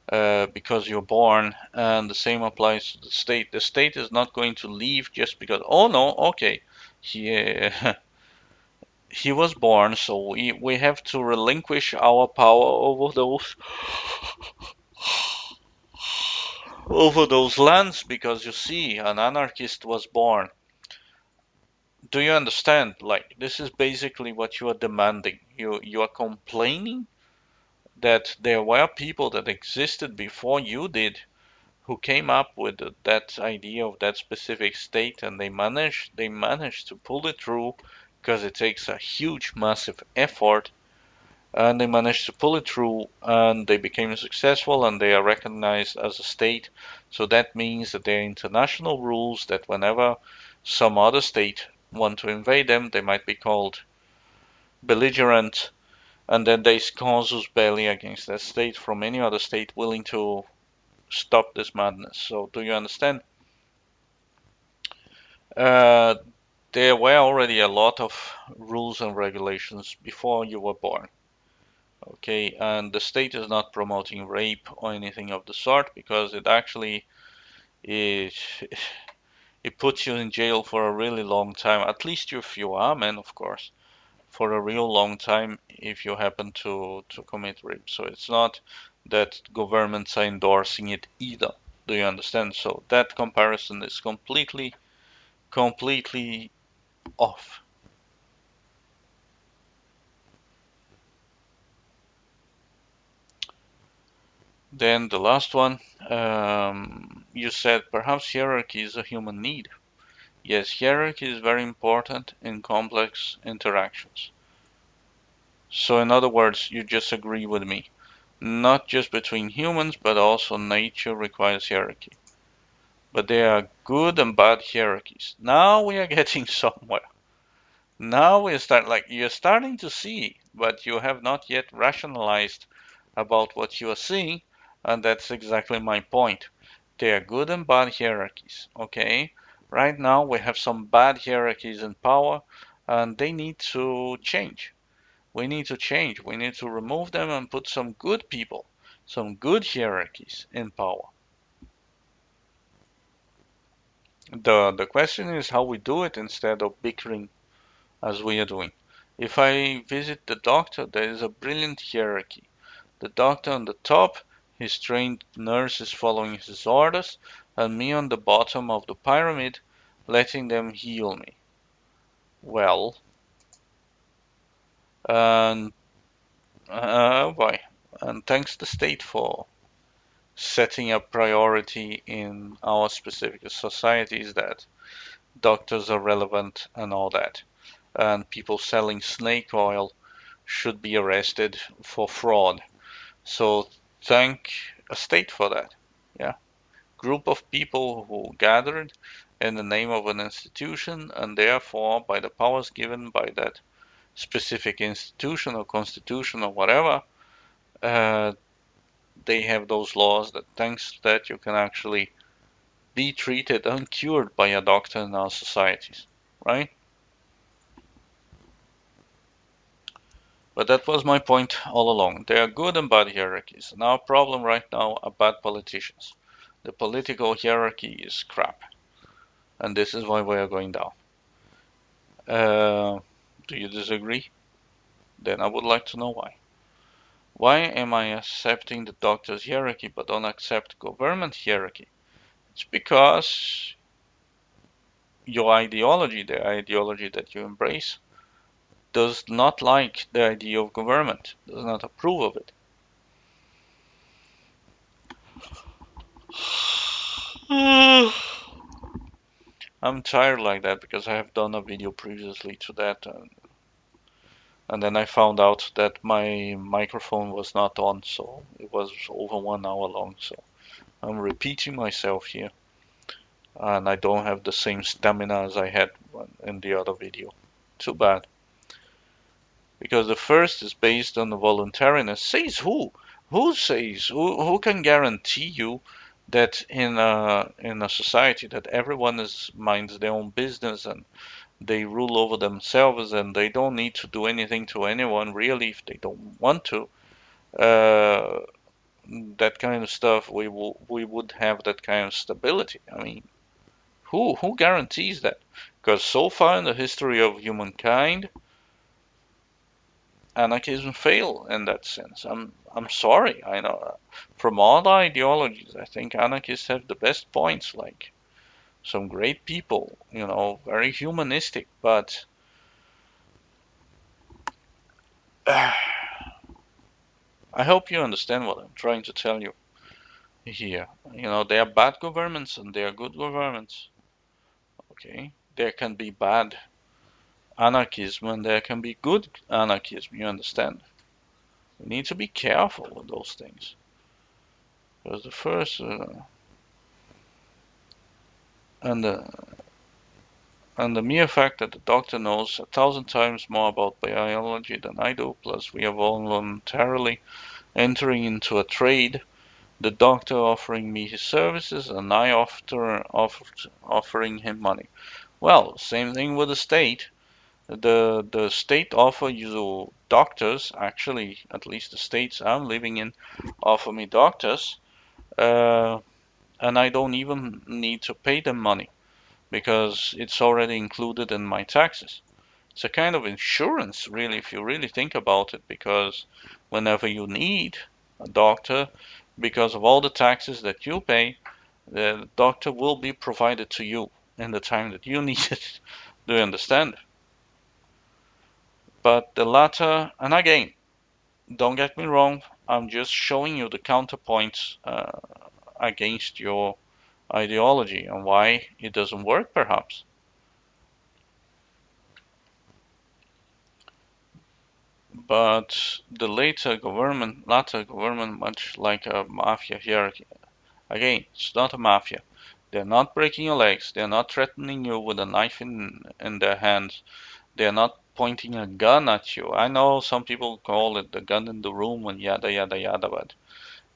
because you're born, and the same applies to the state. The state is not going to leave just because, oh no, okay, he, he was born, so we have to relinquish our power over those lands because you see, an anarchist was born. Do you understand? Like, this is basically what you are demanding. You are complaining that there were people that existed before you did who came up with that idea of that specific state, and they managed to pull it through because it takes a huge massive effort, and they managed to pull it through and they became successful and they are recognized as a state. So that means that there are international rules that whenever some other state want to invade them, they might be called belligerent, and then there is casus belli against that state from any other state willing to stop this madness. So do you understand? Uh, there were already a lot of rules and regulations before you were born. Okay, and the state is not promoting rape or anything of the sort because it actually is, it puts you in jail for a really long time. At least if you are a man, of course, for a real long time if you happen to commit rape. So it's not that governments are endorsing it either. Do you understand? So that comparison is completely off. Then the last one, you said perhaps hierarchy is a human need. Yes, hierarchy is very important in complex interactions. So in other words, you just agree with me. Not just between humans, but also nature requires hierarchy. But there are good and bad hierarchies. Now we are getting somewhere. Now we start, like, you're starting to see, but you have not yet rationalized about what you are seeing, and that's exactly my point. There are good and bad hierarchies, okay? Right now we have some bad hierarchies in power, and they need to change. We need to change. We need to remove them and put some good people, some good hierarchies in power. The question is how we do it instead of bickering as we are doing. If I visit the doctor, there is a brilliant hierarchy. The doctor on the top, his trained nurses following his orders, and me on the bottom of the pyramid, letting them heal me. Well, and why? And thanks the state for setting a priority in our specific societies that doctors are relevant and all that. And people selling snake oil should be arrested for fraud. So thank a state for that. Yeah. Group of people who gathered in the name of an institution and therefore by the powers given by that specific institution or constitution or whatever, uh, they have those laws that thanks to that you can actually be treated and cured by a doctor in our societies, right? But that was my point all along. There are good and bad hierarchies, and our problem right now are bad politicians. The political hierarchy is crap, and this is why we are going down. Uh, do you disagree? Then I would like to know why. Why am I accepting the doctor's hierarchy but don't accept government hierarchy? It's because your ideology, the ideology that you embrace, does not like the idea of government, does not approve of it. I'm tired like that because I have done a video previously to that, and then I found out that my microphone was not on, so it was over 1 hour long. So I'm repeating myself here, and I don't have the same stamina as I had in the other video. Too bad. Because the first is based on the voluntariness. Says who? Who says? Who can guarantee you that in a society that everyone is minds their own business and they rule over themselves and they don't need to do anything to anyone really if they don't want to? Uh, that kind of stuff we would have that kind of stability. I mean, who guarantees that? Because so far in the history of humankind, anarchism failed in that sense. I'm sorry. I know from all the ideologies, I think anarchists have the best points. Like some great people, very humanistic. But I hope you understand what I'm trying to tell you here. There are bad governments and there are good governments. Okay, there can be bad anarchism and there can be good anarchism. You understand? We need to be careful with those things because the first and the And the mere fact that the doctor knows 1,000 times more about biology than I do, plus we are voluntarily entering into a trade, the doctor offering me his services and I offering him money. Well, same thing with the state. The state offer you doctors, actually, at least the states I'm living in offer me doctors, uh, and I don't even need to pay them money because it's already included in my taxes. It's a kind of insurance, really, if you really think about it, because whenever you need a doctor, because of all the taxes that you pay, the doctor will be provided to you in the time that you need it. Do you understand? But the latter, and again, don't get me wrong, I'm just showing you the counterpoints against your ideology and why it doesn't work, perhaps. But the latter government, much like a mafia hierarchy, again, it's not a mafia. They're not breaking your legs. They're not threatening you with a knife in their hands. They're not pointing a gun at you. I know some people call it the gun in the room and yada yada yada, but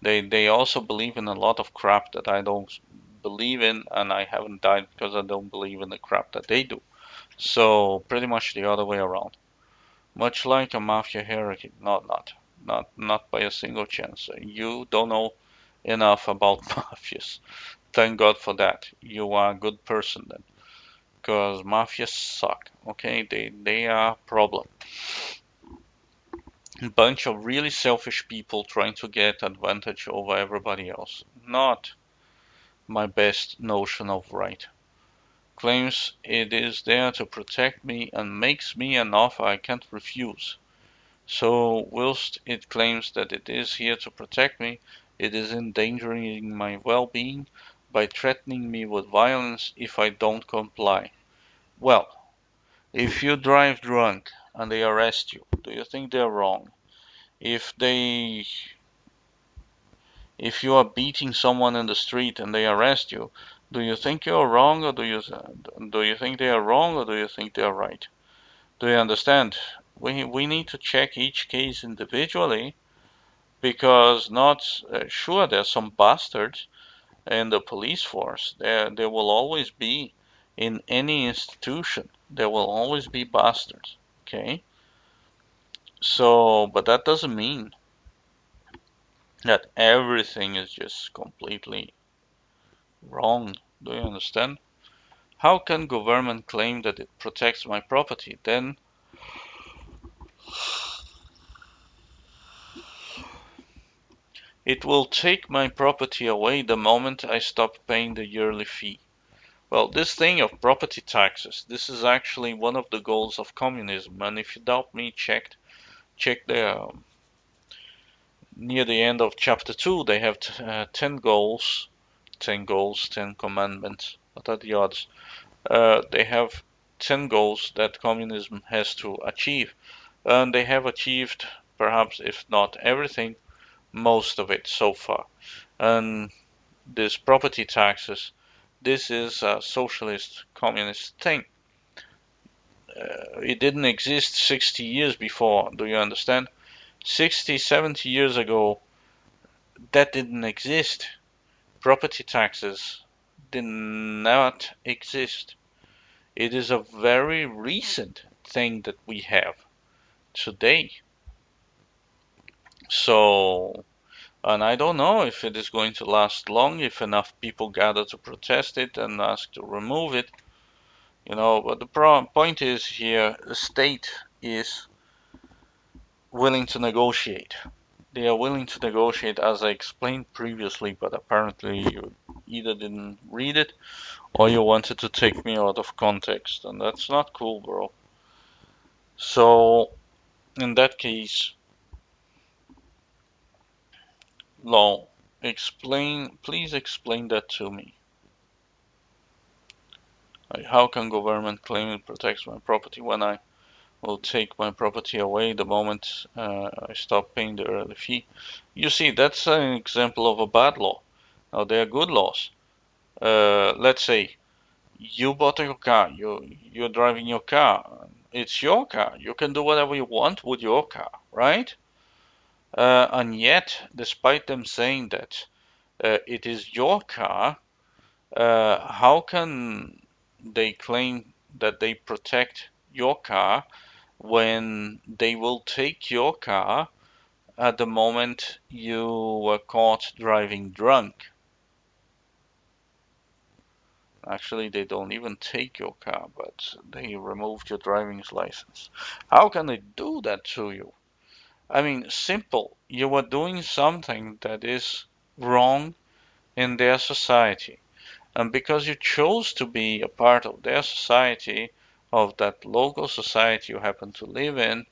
they also believe in a lot of crap that I don't believe in, and I haven't died because I don't believe in the crap that they do. So pretty much the other way around. Much like a mafia hierarchy. Not by a single chance. You don't know enough about mafias. Thank God for that. You are a good person then. Because mafias suck. Okay, they are a problem. A bunch of really selfish people trying to get advantage over everybody else. Not my best notion of right. Claims it is there to protect me and makes me an offer I can't refuse. So, whilst it claims that it is here to protect me, it is endangering my well-being by threatening me with violence if I don't comply. Well, if you drive drunk and they arrest you, do you think they're wrong? If they if you are beating someone in the street and they arrest you, do you think you're wrong, or do you think they are wrong, or do you think they are right? Do you understand? We need to check each case individually, because not sure, there's some bastards in the police force. There will always be, in any institution, there will always be bastards. Okay? So, but that doesn't mean that everything is just completely wrong. Do you understand? How can government claim that it protects my property? Then it will take my property away the moment I stop paying the yearly fee. Well, this thing of property taxes, this is actually one of the goals of communism. And if you doubt me, check the near the end of chapter 2, they have 10 goals, 10 goals, 10 commandments. What are the odds? They have 10 goals that communism has to achieve. And they have achieved, perhaps, if not everything, most of it so far. And this property taxes, this is a socialist communist thing. It didn't exist 60 years before, do you understand? 60, 70 years ago, that didn't exist. Property taxes did not exist. It is a very recent thing that we have today. So, and I don't know if it is going to last long, if enough people gather to protest it and ask to remove it. But the point is here, the state is willing to negotiate. They are willing to negotiate, as I explained previously, but apparently you either didn't read it or you wanted to take me out of context, and that's not cool, bro. So, in that case, Law, please explain that to me. Like, how can government claim it protects my property when I will take my property away the moment I stop paying the early fee? You see, that's an example of a bad law. Now, there are good laws. Let's say you bought your car, you're driving your car. It's your car. You can do whatever you want with your car, right? And yet, despite them saying that it is your car, how can they claim that they protect your car when they will take your car at the moment you were caught driving drunk? Actually, they don't even take your car, but they removed your driving license. How can they do that to you? I mean, simple. You are doing something that is wrong in their society. And because you chose to be a part of their society, of that local society you happen to live in,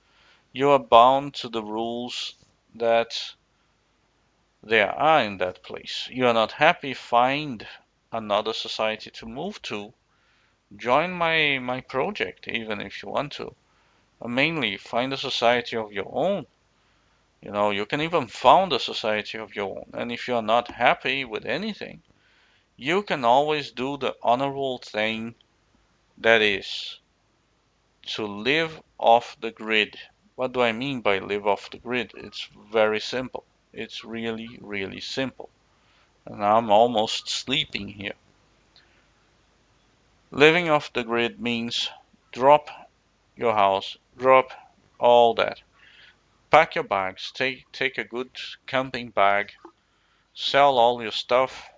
you are bound to the rules that there are in that place. You are not happy, find another society to move to. Join my project, even if you want to. Mainly, find a society of your own. You can even found a society of your own. And if you're not happy with anything, you can always do the honorable thing, that is to live off the grid. What do I mean by live off the grid? It's very simple. It's really, really simple. And I'm almost sleeping here. Living off the grid means drop your house, drop all that. Pack your bags, take a good camping bag, sell all your stuff.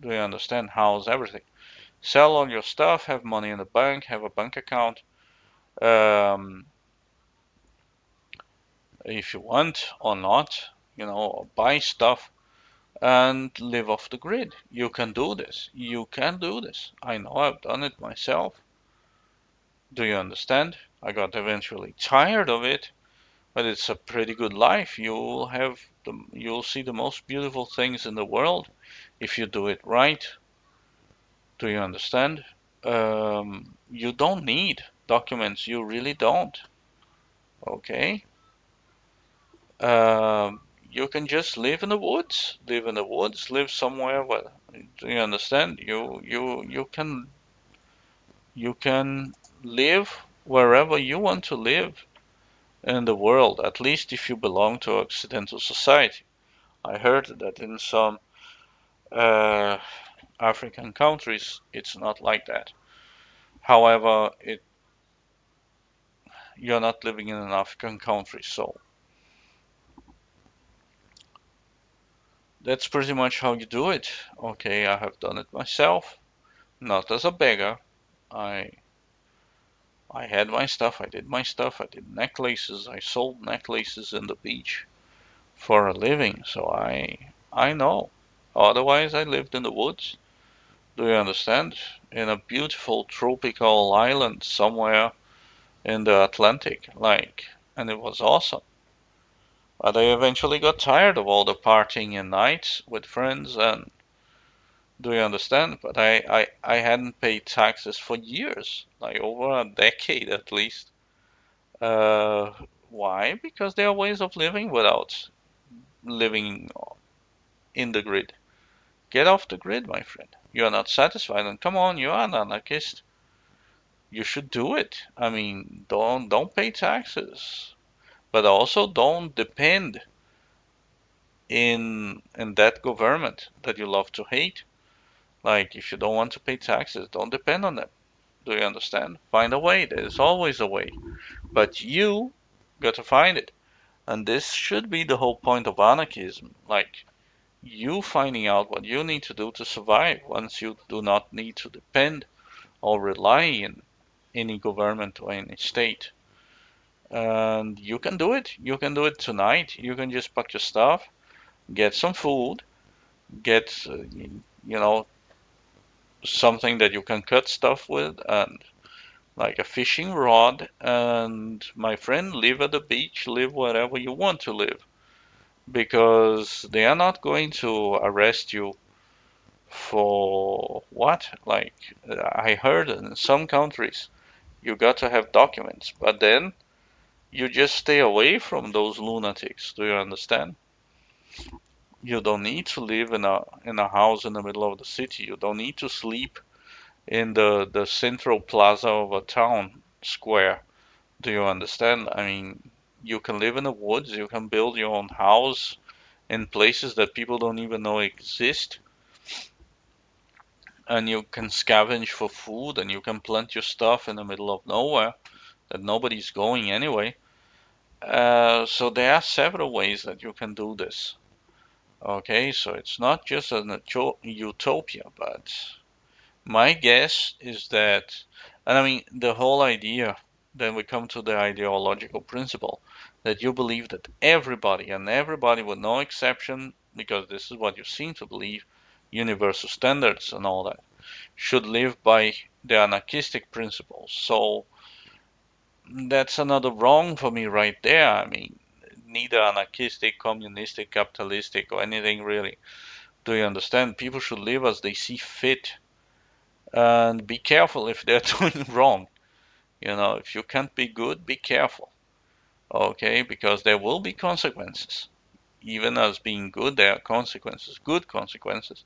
Do you understand? House everything. Sell all your stuff, have money in the bank, have a bank account. Um, if you want or not, buy stuff and live off the grid. You can do this. You can do this. I know I've done it myself. Do you understand? I got eventually tired of it, but it's a pretty good life. You'll see the most beautiful things in the world if you do it right. Do you understand? You don't need documents. You really don't. Okay. Um, you can just live in the woods. Live in the woods. Live somewhere where. Do you understand? You can live wherever you want to live in the world. At least if you belong to Occidental society. I heard that in some uh, African countries it's not like that. However, you're not living in an African country, so that's pretty much how you do it. Okay, I have done it myself, not as a beggar. I I had my stuff, I did my stuff, I did necklaces, I sold necklaces in the beach for a living, so I know. Otherwise, I lived in the woods. Do you understand? In a beautiful tropical island somewhere in the Atlantic, like, and it was awesome. But I eventually got tired of all the partying and nights with friends, and do you understand? But I hadn't paid taxes for years, like over a decade at least. Uh, why? Because there are ways of living without living in the grid. Get off the grid, my friend. You are not satisfied, and come on, you are an anarchist. You should do it. I mean, don't pay taxes, but also don't depend in that government that you love to hate. Like, if you don't want to pay taxes, don't depend on them. Do you understand? Find a way. There's always a way. But you got to find it. And this should be the whole point of anarchism. Like, you finding out what you need to do to survive once you do not need to depend or rely on any government or any state. And you can do it. You can do it tonight. You can just pack your stuff, get some food, get, something that you can cut stuff with, and like a fishing rod, and my friend, live at the beach, live wherever you want to live, because they are not going to arrest you for what? Like, I heard in some countries you got to have documents, but then you just stay away from those lunatics. Do you understand? You don't need to live in a house in the middle of the city. You don't need to sleep in the central plaza of a town square. Do you understand? I mean, you can live in the woods, you can build your own house in places that people don't even know exist, and you can scavenge for food, and you can plant your stuff in the middle of nowhere that nobody's going anyway. So there are several ways that you can do this. Okay, so it's not just an utopia, but my guess is that, and I mean, the whole idea, then we come to the ideological principle that you believe that everybody, and everybody with no exception, because this is what you seem to believe, universal standards and all that, should live by the anarchistic principles. So that's another wrong for me right there. I mean, neither anarchistic, communistic, capitalistic, or anything really. Do you understand? People should live as they see fit, and be careful if they're doing wrong. If you can't be good, be careful. Okay, because there will be consequences. Even as being good, there are consequences, good consequences.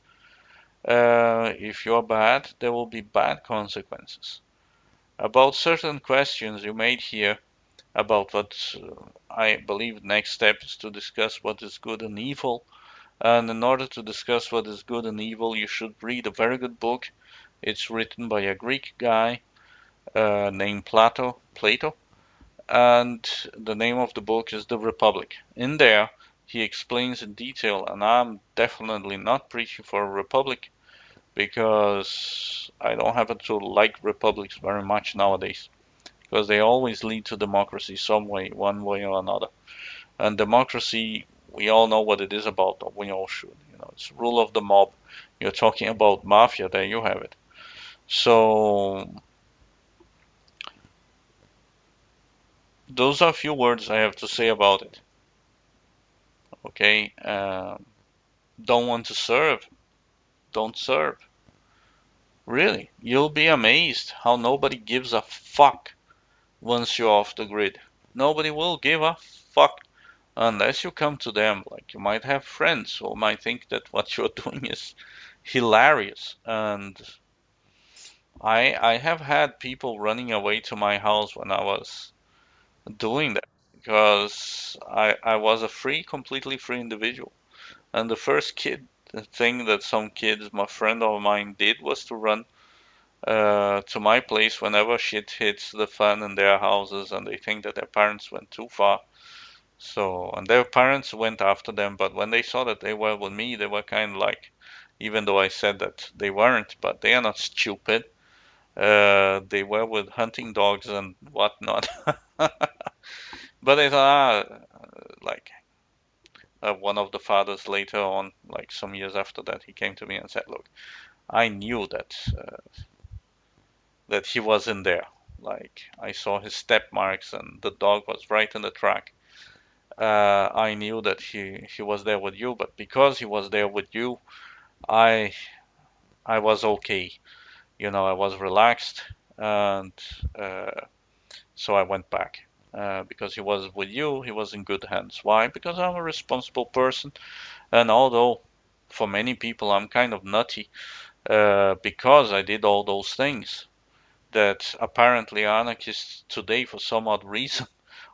If you're bad, there will be bad consequences. About certain questions you made here, about what I believe next step is to discuss what is good and evil. And in order to discuss what is good and evil, you should read a very good book. It's written by a Greek guy named Plato, and the name of the book is The Republic. In there, he explains in detail, and I'm definitely not preaching for a republic because I don't happen to like republics very much nowadays, because they always lead to democracy some way, one way or another. And democracy, we all know what it is about, or we all should. It's rule of the mob. You're talking about mafia, there you have it. So, those are a few words I have to say about it. Okay? Don't want to serve? Don't serve. Really, you'll be amazed how nobody gives a fuck once you're off the grid. Nobody will give a fuck unless you come to them. Like, you might have friends who might think that what you're doing is hilarious. And I have had people running away to my house when I was doing that because I was a completely free individual. And the first thing that some kids, my friend of mine, did was to run to my place whenever shit hits the fan in their houses and they think that their parents went too far. So, and their parents went after them, but when they saw that they were with me, they were kind of like, even though I said that they weren't, but they are not stupid. They were with hunting dogs and whatnot. But they thought, like, one of the fathers later on, like some years after that, he came to me and said, "Look, I knew that he was in there. Like, I saw his step marks, and the dog was right in the track. I knew that he was there with you, but because he was there with you, I I was okay. You know, I was relaxed, and uh, so I went back." Because he was with you, he was in good hands. Why? Because I'm a responsible person, and although for many people I'm kind of nutty, because I did all those things that apparently anarchists today, for some odd reason,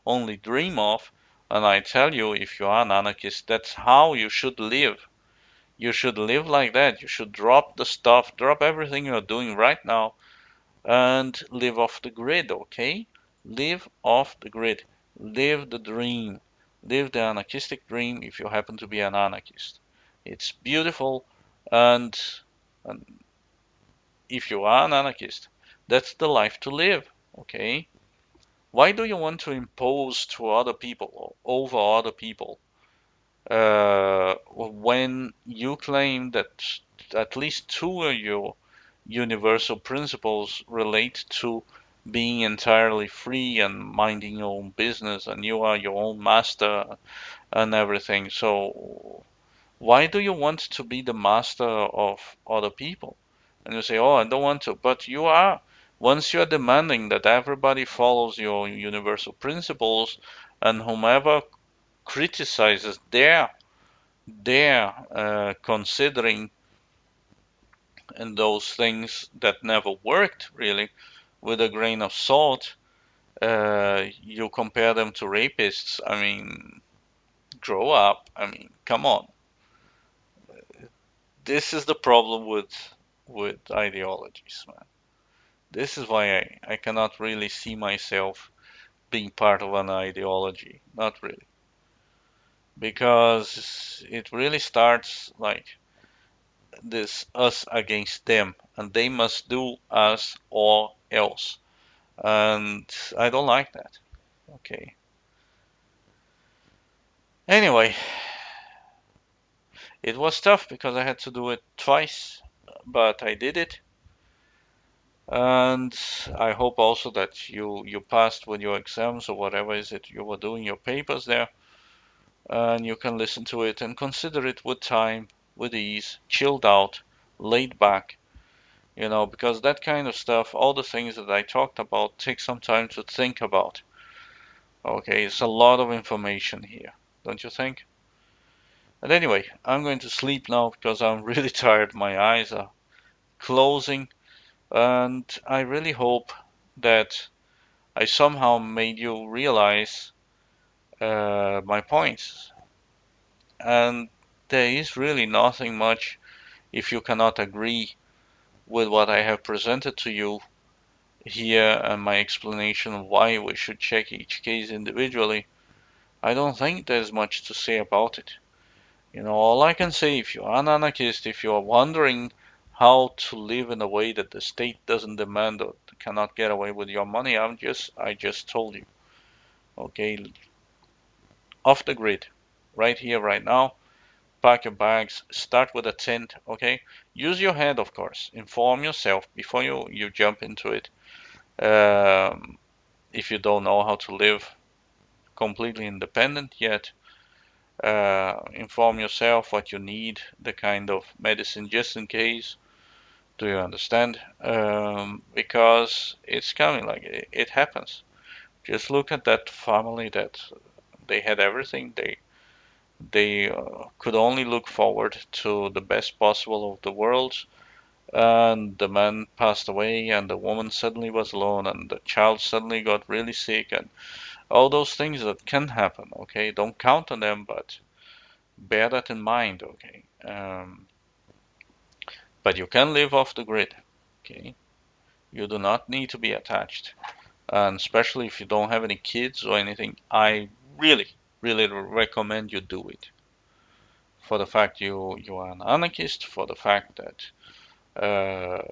only dream of. And I tell you, if you are an anarchist, that's how you should live. You should live like that. You should drop the stuff, drop everything you're doing right now, and live off the grid, okay? Live off the grid. Live the dream. Live the anarchistic dream if you happen to be an anarchist. It's beautiful, and, and if you are an anarchist, that's the life to live, okay? Why do you want to impose to other people or over other people when you claim that at least two of your universal principles relate to being entirely free and minding your own business and you are your own master and everything? So why do you want to be the master of other people? And you say, oh, I don't want to, but you are. Once you are demanding that everybody follows your universal principles, and whomever criticizes their considering and those things that never worked really with a grain of salt, you compare them to rapists. I mean, grow up. I mean, come on. This is the problem with ideologies, man. This is why I cannot really see myself being part of an ideology. Not really. Because it really starts like this us against them, and they must do us or else. And I don't like that. Okay. Anyway, it was tough because I had to do it twice, but I did it. And I hope also that you passed with your exams or whatever is it you were doing your papers there, and you can listen to it and consider it with time, with ease, chilled out, laid back, because that kind of stuff, all the things that I talked about, take some time to think about. Okay, it's a lot of information here, don't you think? And anyway, I'm going to sleep now because I'm really tired. My eyes are closing, and I really hope that I somehow made you realize my points. And there is really nothing much if you cannot agree with what I have presented to you here and my explanation of why we should check each case individually. I don't think there's much to say about it. All I can say, if you're an anarchist, if you're wondering how to live in a way that the state doesn't demand or cannot get away with your money, I just told you. Okay, off the grid, right here, right now. Pack your bags. Start with a tent. Okay, use your head, of course. Inform yourself before you jump into it. Um, if you don't know how to live completely independent yet, inform yourself what you need, the kind of medicine just in case. Do you understand? Because it's coming, like it happens. Just look at that family that they had everything. They could only look forward to the best possible of the world, and the man passed away, and the woman suddenly was alone, and the child suddenly got really sick, and all those things that can happen. Okay, don't count on them, but bear that in mind. Okay, but you can live off the grid. Okay, you do not need to be attached, and especially if you don't have any kids or anything, I really, really recommend you do it. For the fact you are an anarchist, for the fact that uh,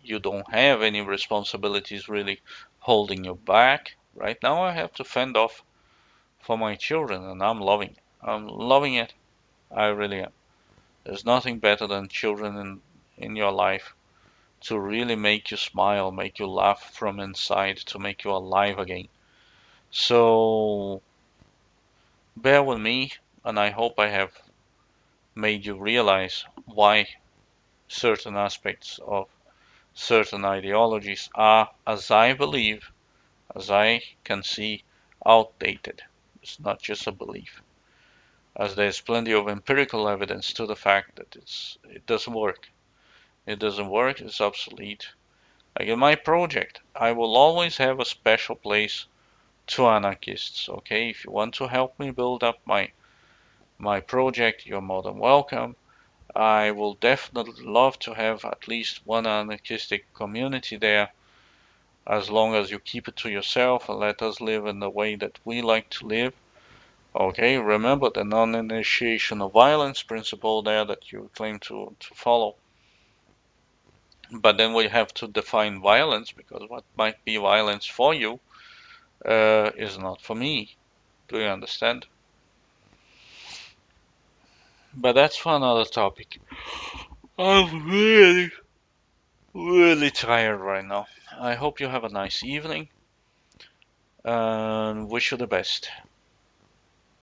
you don't have any responsibilities really holding you back. Right now, I have to fend off for my children, and I'm loving it. I'm loving it. I really am. There's nothing better than children in your life to really make you smile, make you laugh from inside, to make you alive again. So bear with me, and I hope I have made you realize why certain aspects of certain ideologies are, as I believe, as I can see, outdated. It's not just a belief, as there's plenty of empirical evidence to the fact that it doesn't work. It doesn't work, it's obsolete. Like in my project, I will always have a special place to anarchists, okay? If you want to help me build up my project, you're more than welcome. I will definitely love to have at least one anarchistic community there, as long as you keep it to yourself and let us live in the way that we like to live. Okay, remember the non-initiation of violence principle there that you claim to follow. But then we have to define violence, because what might be violence for you is not for me. Do you understand? But that's for another topic. I'm really, really tired right now. I hope you have a nice evening and wish you the best.